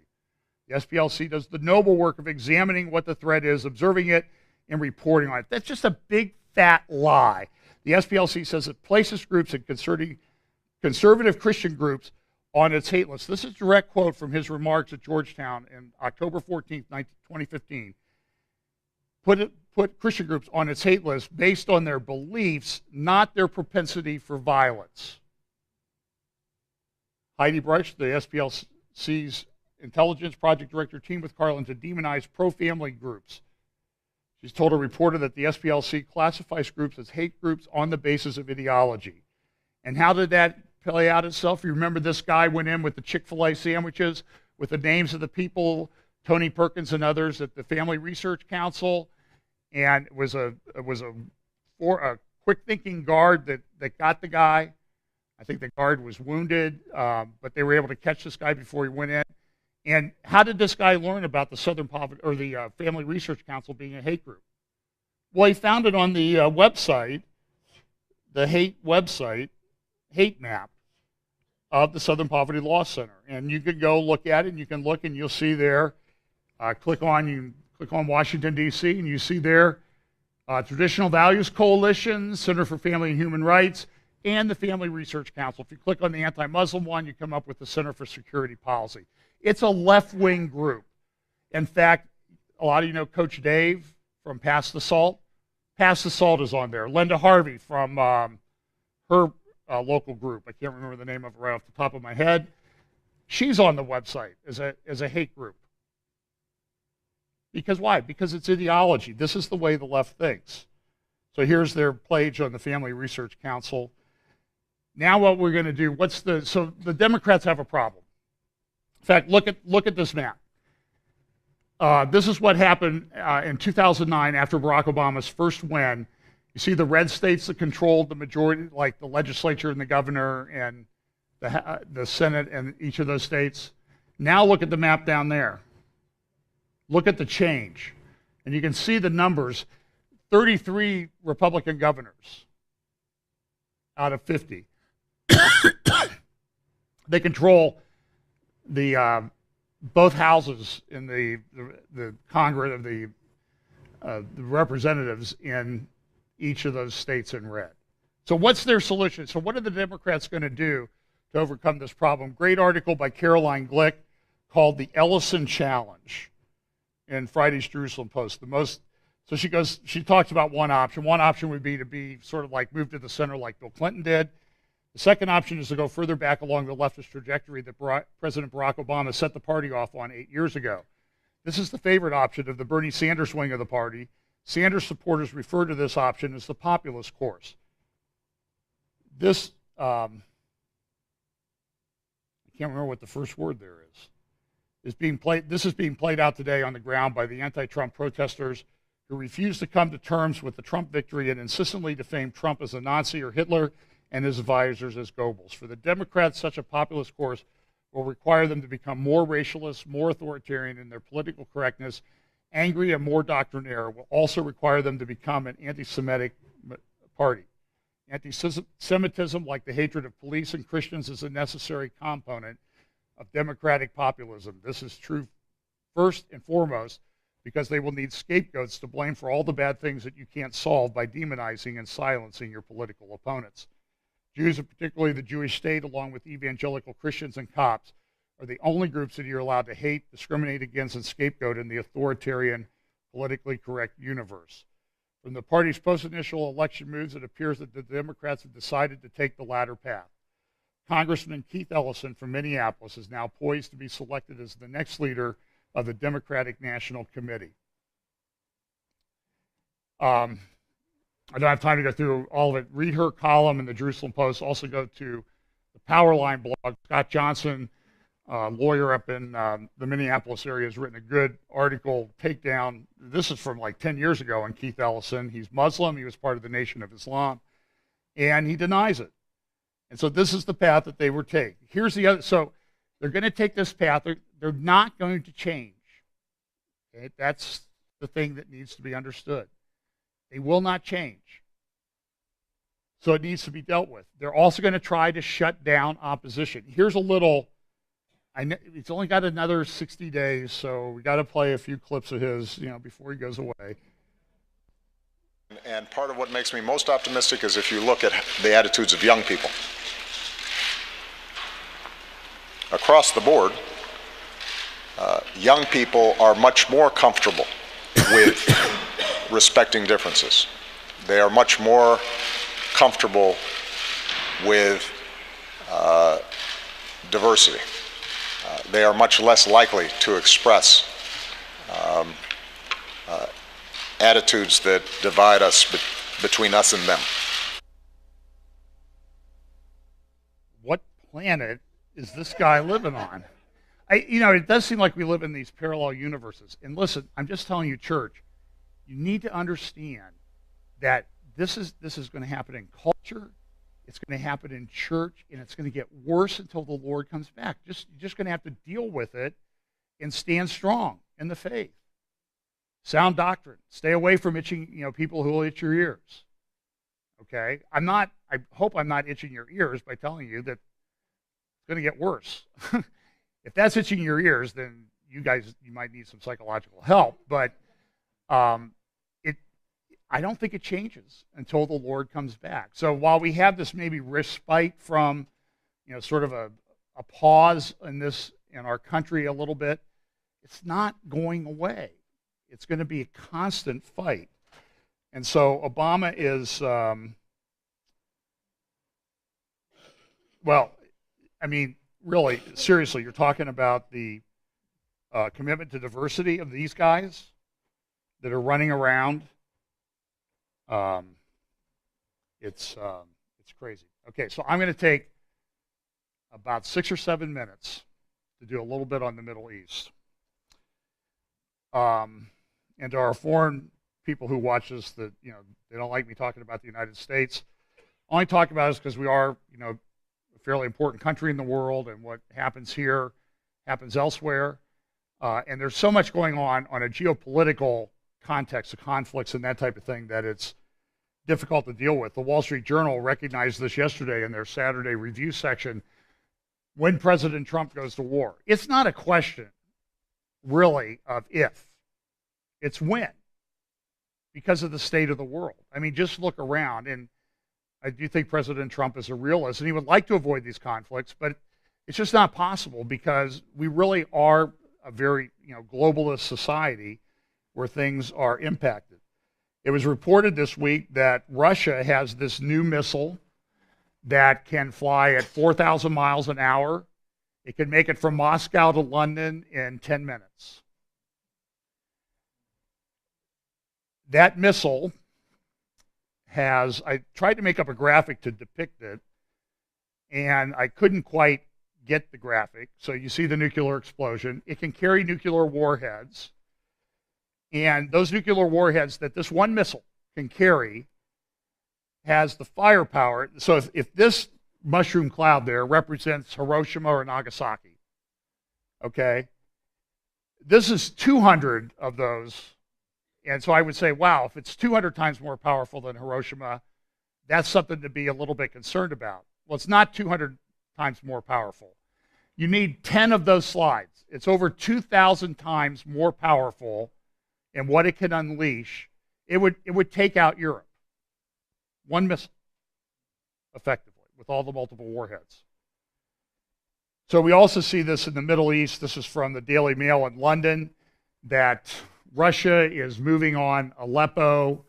[SPEAKER 1] The SPLC does the noble work of examining what the threat is, observing it, and reporting on it. That's just a big, fat lie. The SPLC says it places groups and conservative Christian groups on its hate list. This is a direct quote from his remarks at Georgetown in October 14, 2015. Put Christian groups on its hate list based on their beliefs, not their propensity for violence. Heidi Brush, the SPLC's intelligence project director, teamed with Carlin to demonize pro-family groups. She's told a reporter that the SPLC classifies groups as hate groups on the basis of ideology. And how did that play out itself? You remember this guy went in with the Chick-fil-A sandwiches with the names of the people, Tony Perkins and others, at the Family Research Council, and it was a quick-thinking guard that got the guy. I think the guard was wounded, but they were able to catch this guy before he went in. And how did this guy learn about the Southern Poverty or the Family Research Council being a hate group? Well, he found it on the website, the hate website, Hate Map of the Southern Poverty Law Center, and you can go look at it. And you can look, and you'll see there. Click on Washington D.C. and you see there Traditional Values Coalition, Center for Family and Human Rights, and the Family Research Council. If you click on the anti-Muslim one, you come up with the Center for Security Policy. It's a left-wing group. In fact, a lot of you know Coach Dave from Pass the Salt. Pass the Salt is on there. Linda Harvey from her local group. I can't remember the name of it right off the top of my head. She's on the website as a hate group. Because why? Because it's ideology. This is the way the left thinks. So here's their page on the Family Research Council. Now what we're going to do, so the Democrats have a problem. In fact, look at this map. This is what happened in 2009 after Barack Obama's first win. You see the red states that controlled the majority, like the legislature and the governor and the Senate and each of those states. Now look at the map down there. Look at the change. And you can see the numbers. 33 Republican governors out of 50. They control the both houses in the Congress of the representatives in each of those states in red. So what's their solution? So what are the Democrats going to do to overcome this problem? Great article by Caroline Glick called The Ellison Challenge in Friday's Jerusalem Post. So she talks about one option. One option would be to be sort of like move to the center like Bill Clinton did. The second option is to go further back along the leftist trajectory that President Barack Obama set the party off on 8 years ago. This is the favorite option of the Bernie Sanders wing of the party. Sanders supporters refer to this option as the populist course. This, I can't remember what the first word there is being played. This is being played out today on the ground by the anti-Trump protesters who refuse to come to terms with the Trump victory and insistently defame Trump as a Nazi or Hitler and his advisors as Goebbels. For the Democrats, such a populist course will require them to become more racialist, more authoritarian in their political correctness, angry and more doctrinaire. Will also require them to become an anti-Semitic party. Anti-Semitism, like the hatred of police and Christians, is a necessary component of democratic populism. This is true first and foremost because they will need scapegoats to blame for all the bad things that you can't solve by demonizing and silencing your political opponents. Jews, and particularly the Jewish state, along with evangelical Christians and Copts, are the only groups that you're allowed to hate, discriminate against, and scapegoat in the authoritarian politically correct universe. From the party's post-initial election moves, it appears that the Democrats have decided to take the latter path. Congressman Keith Ellison from Minneapolis is now poised to be selected as the next leader of the Democratic National Committee. I don't have time to go through all of it. Read her column in the Jerusalem Post. Also go to the Powerline blog. Scott Johnson, lawyer up in the Minneapolis area, has written a good article, takedown. This is from like 10 years ago on Keith Ellison. He's Muslim. He was part of the Nation of Islam. And he denies it. And so this is the path that they were taking. Here's the other. So they're going to take this path. They're not going to change. Okay? That's the thing that needs to be understood. They will not change. So it needs to be dealt with. They're also going to try to shut down opposition. Here's a little, it's only got another 60 days, so we got to play a few clips of his, before he goes away.
[SPEAKER 7] And part of what makes me most optimistic is if you look at the attitudes of young people. Across the board, young people are much more comfortable with respecting differences. They are much more comfortable with diversity. They are much less likely to express attitudes that divide us between us and them.
[SPEAKER 1] What planet is this guy living on? It does seem like we live in these parallel universes. And listen, I'm just telling you, church, you need to understand that this is going to happen in culture, it's going to happen in church, and it's going to get worse until the Lord comes back. You're just going to have to deal with it and stand strong in the faith. Sound doctrine. Stay away from itching, people who will itch your ears. Okay? I hope I'm not itching your ears by telling you that it's going to get worse. If that's itching your ears, then you might need some psychological help. But I don't think it changes until the Lord comes back. So while we have this maybe respite from, sort of a pause in our country a little bit, it's not going away. It's going to be a constant fight. And so Obama is, really, seriously, you're talking about the commitment to diversity of these guys that are running around. It's crazy. Okay, so I'm going to take about 6 or 7 minutes to do a little bit on the Middle East. And to our foreign people who watch this that, they don't like me talking about the United States. Only talk about us because we are, a fairly important country in the world, and what happens here happens elsewhere. And there's so much going on a geopolitical context of conflicts and that type of thing that it's difficult to deal with. The Wall Street Journal recognized this yesterday in their Saturday review section when President Trump goes to war. It's not a question, really, of if. It's when, because of the state of the world. Just look around, and I do think President Trump is a realist, and he would like to avoid these conflicts, but it's just not possible because we really are a very, globalist society where things are impacted. It was reported this week that Russia has this new missile that can fly at 4,000 miles an hour. It can make it from Moscow to London in 10 minutes. That missile I tried to make up a graphic to depict it, and I couldn't quite get the graphic. So you see the nuclear explosion. It can carry nuclear warheads. And those nuclear warheads that this one missile can carry has the firepower. So if this mushroom cloud there represents Hiroshima or Nagasaki, okay, this is 200 of those. And so I would say, wow, if it's 200 times more powerful than Hiroshima, that's something to be a little bit concerned about. Well, it's not 200 times more powerful. You need 10 of those slides. It's over 2,000 times more powerful in what it can unleash. It would take out Europe. One missile, effectively, with all the multiple warheads. So we also see this in the Middle East. This is from the Daily Mail in London, that Russia is moving on Aleppo.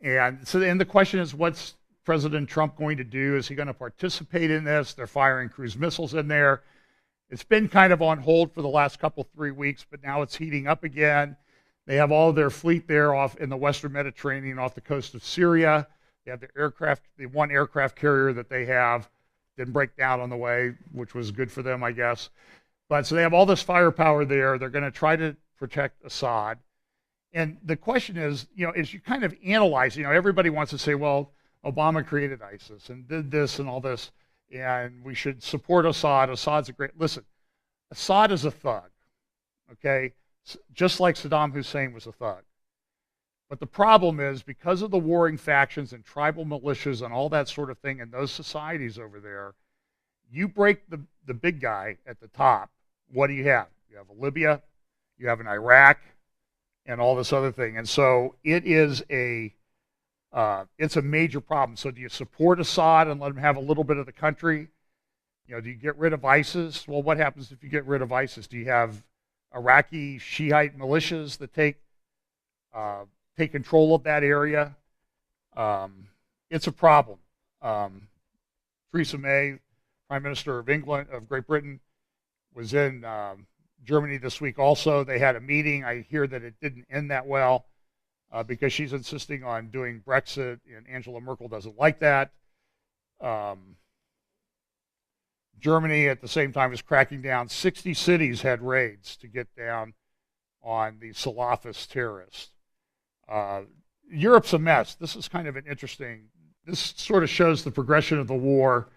[SPEAKER 1] And so then the question is, what's President Trump going to do? Is he going to participate in this? They're firing cruise missiles in there. It's been kind of on hold for the last 3 weeks, but now it's heating up again. They have all of their fleet there off in the Western Mediterranean off the coast of Syria. They have the one aircraft carrier that they have didn't break down on the way, which was good for them, I guess. But so they have all this firepower there. They're going to try to protect Assad. And the question is, as you kind of analyze, everybody wants to say, well, Obama created ISIS and did this and all this, and we should support Assad. Assad's a great, listen, Assad is a thug, okay? Just like Saddam Hussein was a thug. But the problem is, because of the warring factions and tribal militias and all that sort of thing in those societies over there, you break the big guy at the top, what do you have? You have a Libya, you have an Iraq, and all this other thing. And so it is it's a major problem. So do you support Assad and let him have a little bit of the country? Do you get rid of ISIS? Well, what happens if you get rid of ISIS? Do you have Iraqi Shiite militias that take control of that area? It's a problem. Theresa May, Prime Minister of Great Britain, was in Germany this week also. They had a meeting. I hear that it didn't end that well because she's insisting on doing Brexit, and Angela Merkel doesn't like that. Germany, at the same time, is cracking down. 60 cities had raids to get down on the Salafist terrorists. Europe's a mess. This is kind of an interesting, this sort of shows the progression of the war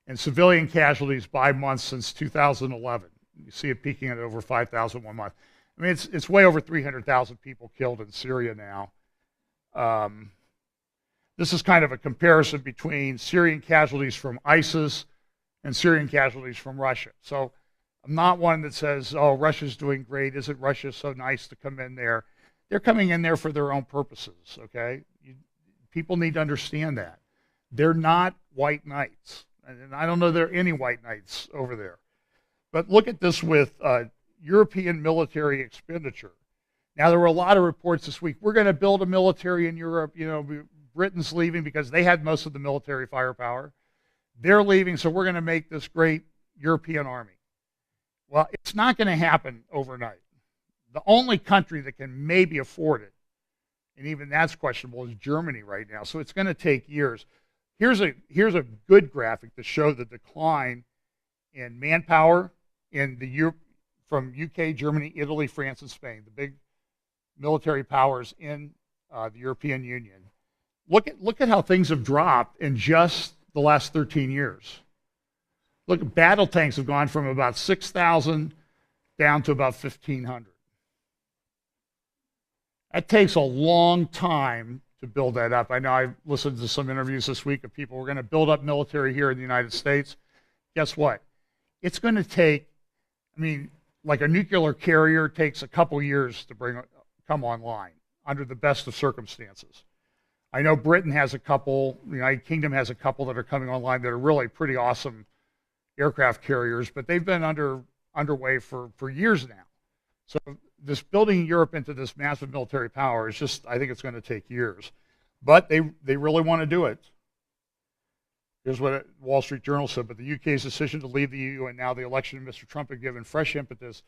[SPEAKER 1] and civilian casualties by month since 2011. You see it peaking at over 5,000 one month. I mean, it's way over 300,000 people killed in Syria now. This is kind of a comparison between Syrian casualties from ISIS and Syrian casualties from Russia. So I'm not one that says, oh, Russia's doing great. Isn't Russia so nice to come in there? They're coming in there for their own purposes, okay? People need to understand that. They're not white knights. And I don't know there are any white knights over there. But look at this with European military expenditure. Now, there were a lot of reports this week. We're going to build a military in Europe. Britain's leaving because they had most of the military firepower. They're leaving, so we're going to make this great European army. Well, it's not going to happen overnight. The only country that can maybe afford it, and even that's questionable, is Germany right now. So it's going to take years. Here's a good graphic to show the decline in manpower in from UK, Germany, Italy, France, and Spain, the big military powers in the European Union. Look at how things have dropped in just the last 13 years. Look, battle tanks have gone from about 6,000 down to about 1,500. That takes a long time to build that up. I know I've listened to some interviews this week of people who are going to build up military here in the United States. Guess what? It's going to take, like a nuclear carrier takes a couple years to come online under the best of circumstances. I know Britain has a couple, the United Kingdom has a couple that are coming online that are really pretty awesome aircraft carriers, but they've been underway for years now. So this building Europe into this massive military power is just, I think it's going to take years. But they really want to do it. Here's what Wall Street Journal said, but the UK's decision to leave the EU and now the election of Mr. Trump have given fresh impetus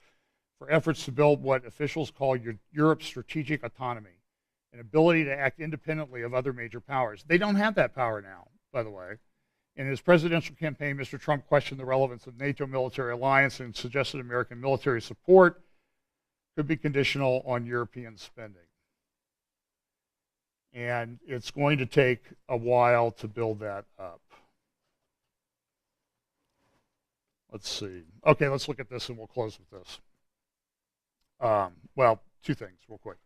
[SPEAKER 1] for efforts to build what officials call Europe's strategic autonomy, an ability to act independently of other major powers. They don't have that power now, by the way. In his presidential campaign, Mr. Trump questioned the relevance of NATO military alliance and suggested American military support could be conditional on European spending. And it's going to take a while to build that up. Let's see. Okay, let's look at this and we'll close with this. Well, two things real quick.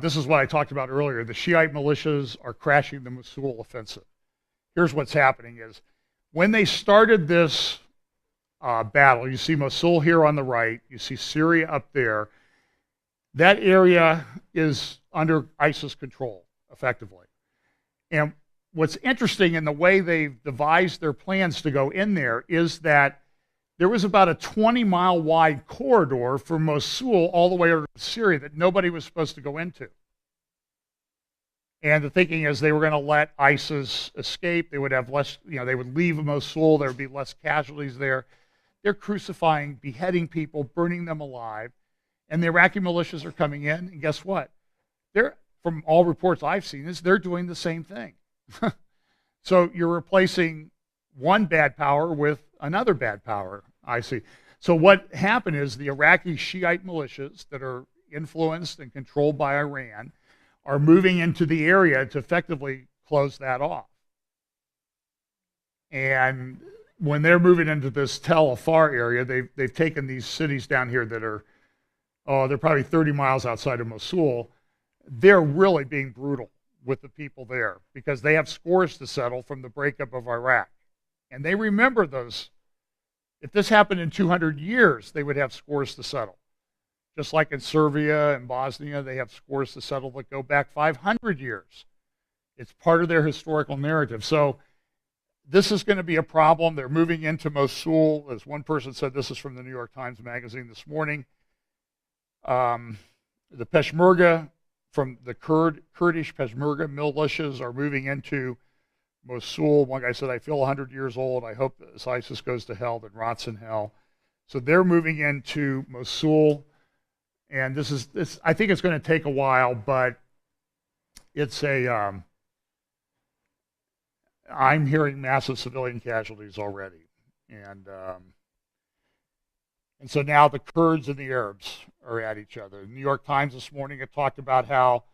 [SPEAKER 1] This is what I talked about earlier. The Shiite militias are crashing the Mosul offensive. Here's what's happening is when they started this battle, you see Mosul here on the right, you see Syria up there. That area is under ISIS control, effectively. And what's interesting in the way they've devised their plans to go in there is that there was about a 20-mile wide corridor from Mosul all the way over to Syria that nobody was supposed to go into. And the thinking is they were going to let ISIS escape. They would have less, they would leave Mosul. There would be less casualties there. They're crucifying, beheading people, burning them alive. And the Iraqi militias are coming in. And guess what? From all reports I've seen, they're doing the same thing. So you're replacing one bad power with another bad power, I see. So what happened is the Iraqi Shiite militias that are influenced and controlled by Iran are moving into the area to effectively close that off. And when they're moving into this Tel Afar area, they've taken these cities down here that are, they're probably 30 miles outside of Mosul. They're really being brutal with the people there because they have scores to settle from the breakup of Iraq. And they remember those. If this happened in 200 years, they would have scores to settle. Just like in Serbia and Bosnia, they have scores to settle that go back 500 years. It's part of their historical narrative. So this is going to be a problem. They're moving into Mosul. As one person said, this is from the New York Times Magazine this morning. The Peshmerga from the Kurdish Peshmerga militias are moving into Mosul. One guy said, I feel 100 years old. I hope that ISIS goes to hell, that rots in hell. So they're moving into Mosul. And this I think it's going to take a while, but it's I'm hearing massive civilian casualties already. And so now the Kurds and the Arabs are at each other. The New York Times this morning had talked about how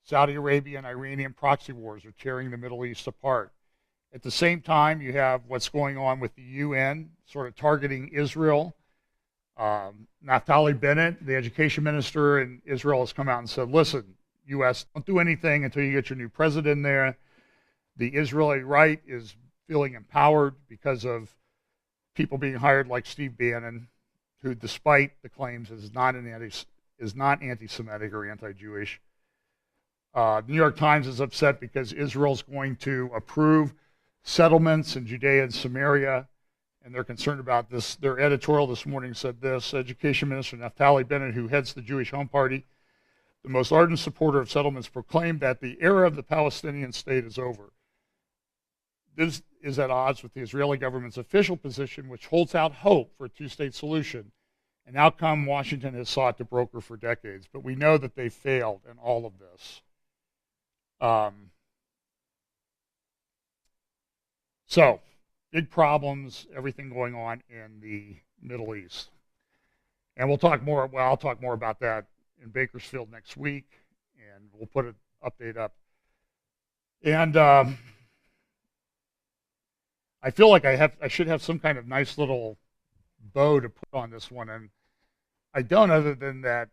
[SPEAKER 1] Saudi Arabia and Iranian proxy wars are tearing the Middle East apart. At the same time, you have what's going on with the UN, sort of targeting Israel. Naftali Bennett, the education minister in Israel, has come out and said, listen, U.S., don't do anything until you get your new president in there. The Israeli right is feeling empowered because of people being hired like Steve Bannon, who, despite the claims, is not anti-Semitic or anti-Jewish. The New York Times is upset because Israel's going to approve settlements in Judea and Samaria, and they're concerned about this. Their editorial this morning said this: Education Minister Naftali Bennett, who heads the Jewish Home Party, the most ardent supporter of settlements, proclaimed that the era of the Palestinian state is over. This is at odds with the Israeli government's official position, which holds out hope for a two-state solution, an outcome Washington has sought to broker for decades. But we know that they failed in all of this. So, big problems, everything going on in the Middle East. And we'll talk more, I'll talk more about that in Bakersfield next week, and we'll put an update up. And I feel like I should have some kind of nice little bow to put on this one, and I don't, other than that,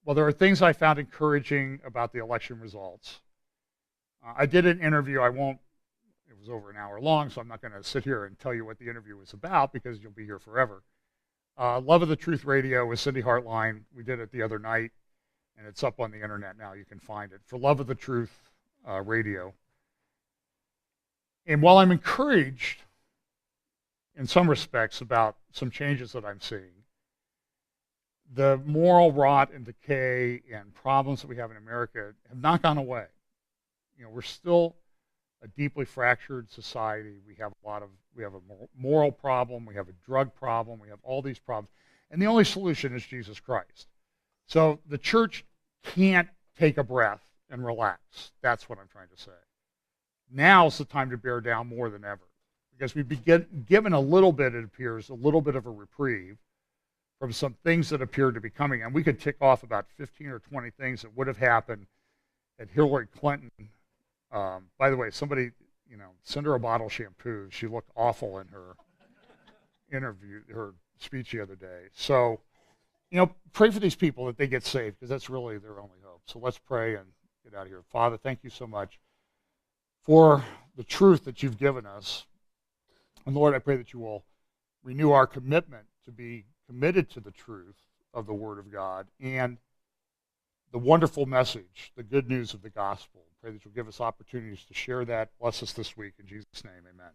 [SPEAKER 1] well, there are things I found encouraging about the election results. I did an interview. It was over an hour long, so I'm not going to sit here and tell you what the interview was about because you'll be here forever. Love of the Truth Radio with Cindy Hartline. We did it the other night, and it's up on the internet now. You can find it for Love of the Truth Radio. And while I'm encouraged in some respects about some changes that I'm seeing, the moral rot and decay and problems that we have in America have not gone away. We're still a deeply fractured society. We have a moral problem, we have a drug problem, we have all these problems. And the only solution is Jesus Christ. So the church can't take a breath and relax. That's what I'm trying to say. Now's the time to bear down more than ever, because we've been given a little bit, it appears, a little bit of a reprieve from some things that appear to be coming. And we could tick off about 15 or 20 things that would have happened at Hillary Clinton. By the way, somebody, send her a bottle of shampoo. She looked awful in her interview, her speech the other day. So, pray for these people that they get saved, because that's really their only hope. So let's pray and get out of here. Father, thank you so much for the truth that you've given us. And Lord, I pray that you will renew our commitment to be committed to the truth of the Word of God and the wonderful message, the good news of the gospel. Pray that you'll give us opportunities to share that. Bless us this week. In Jesus' name, amen.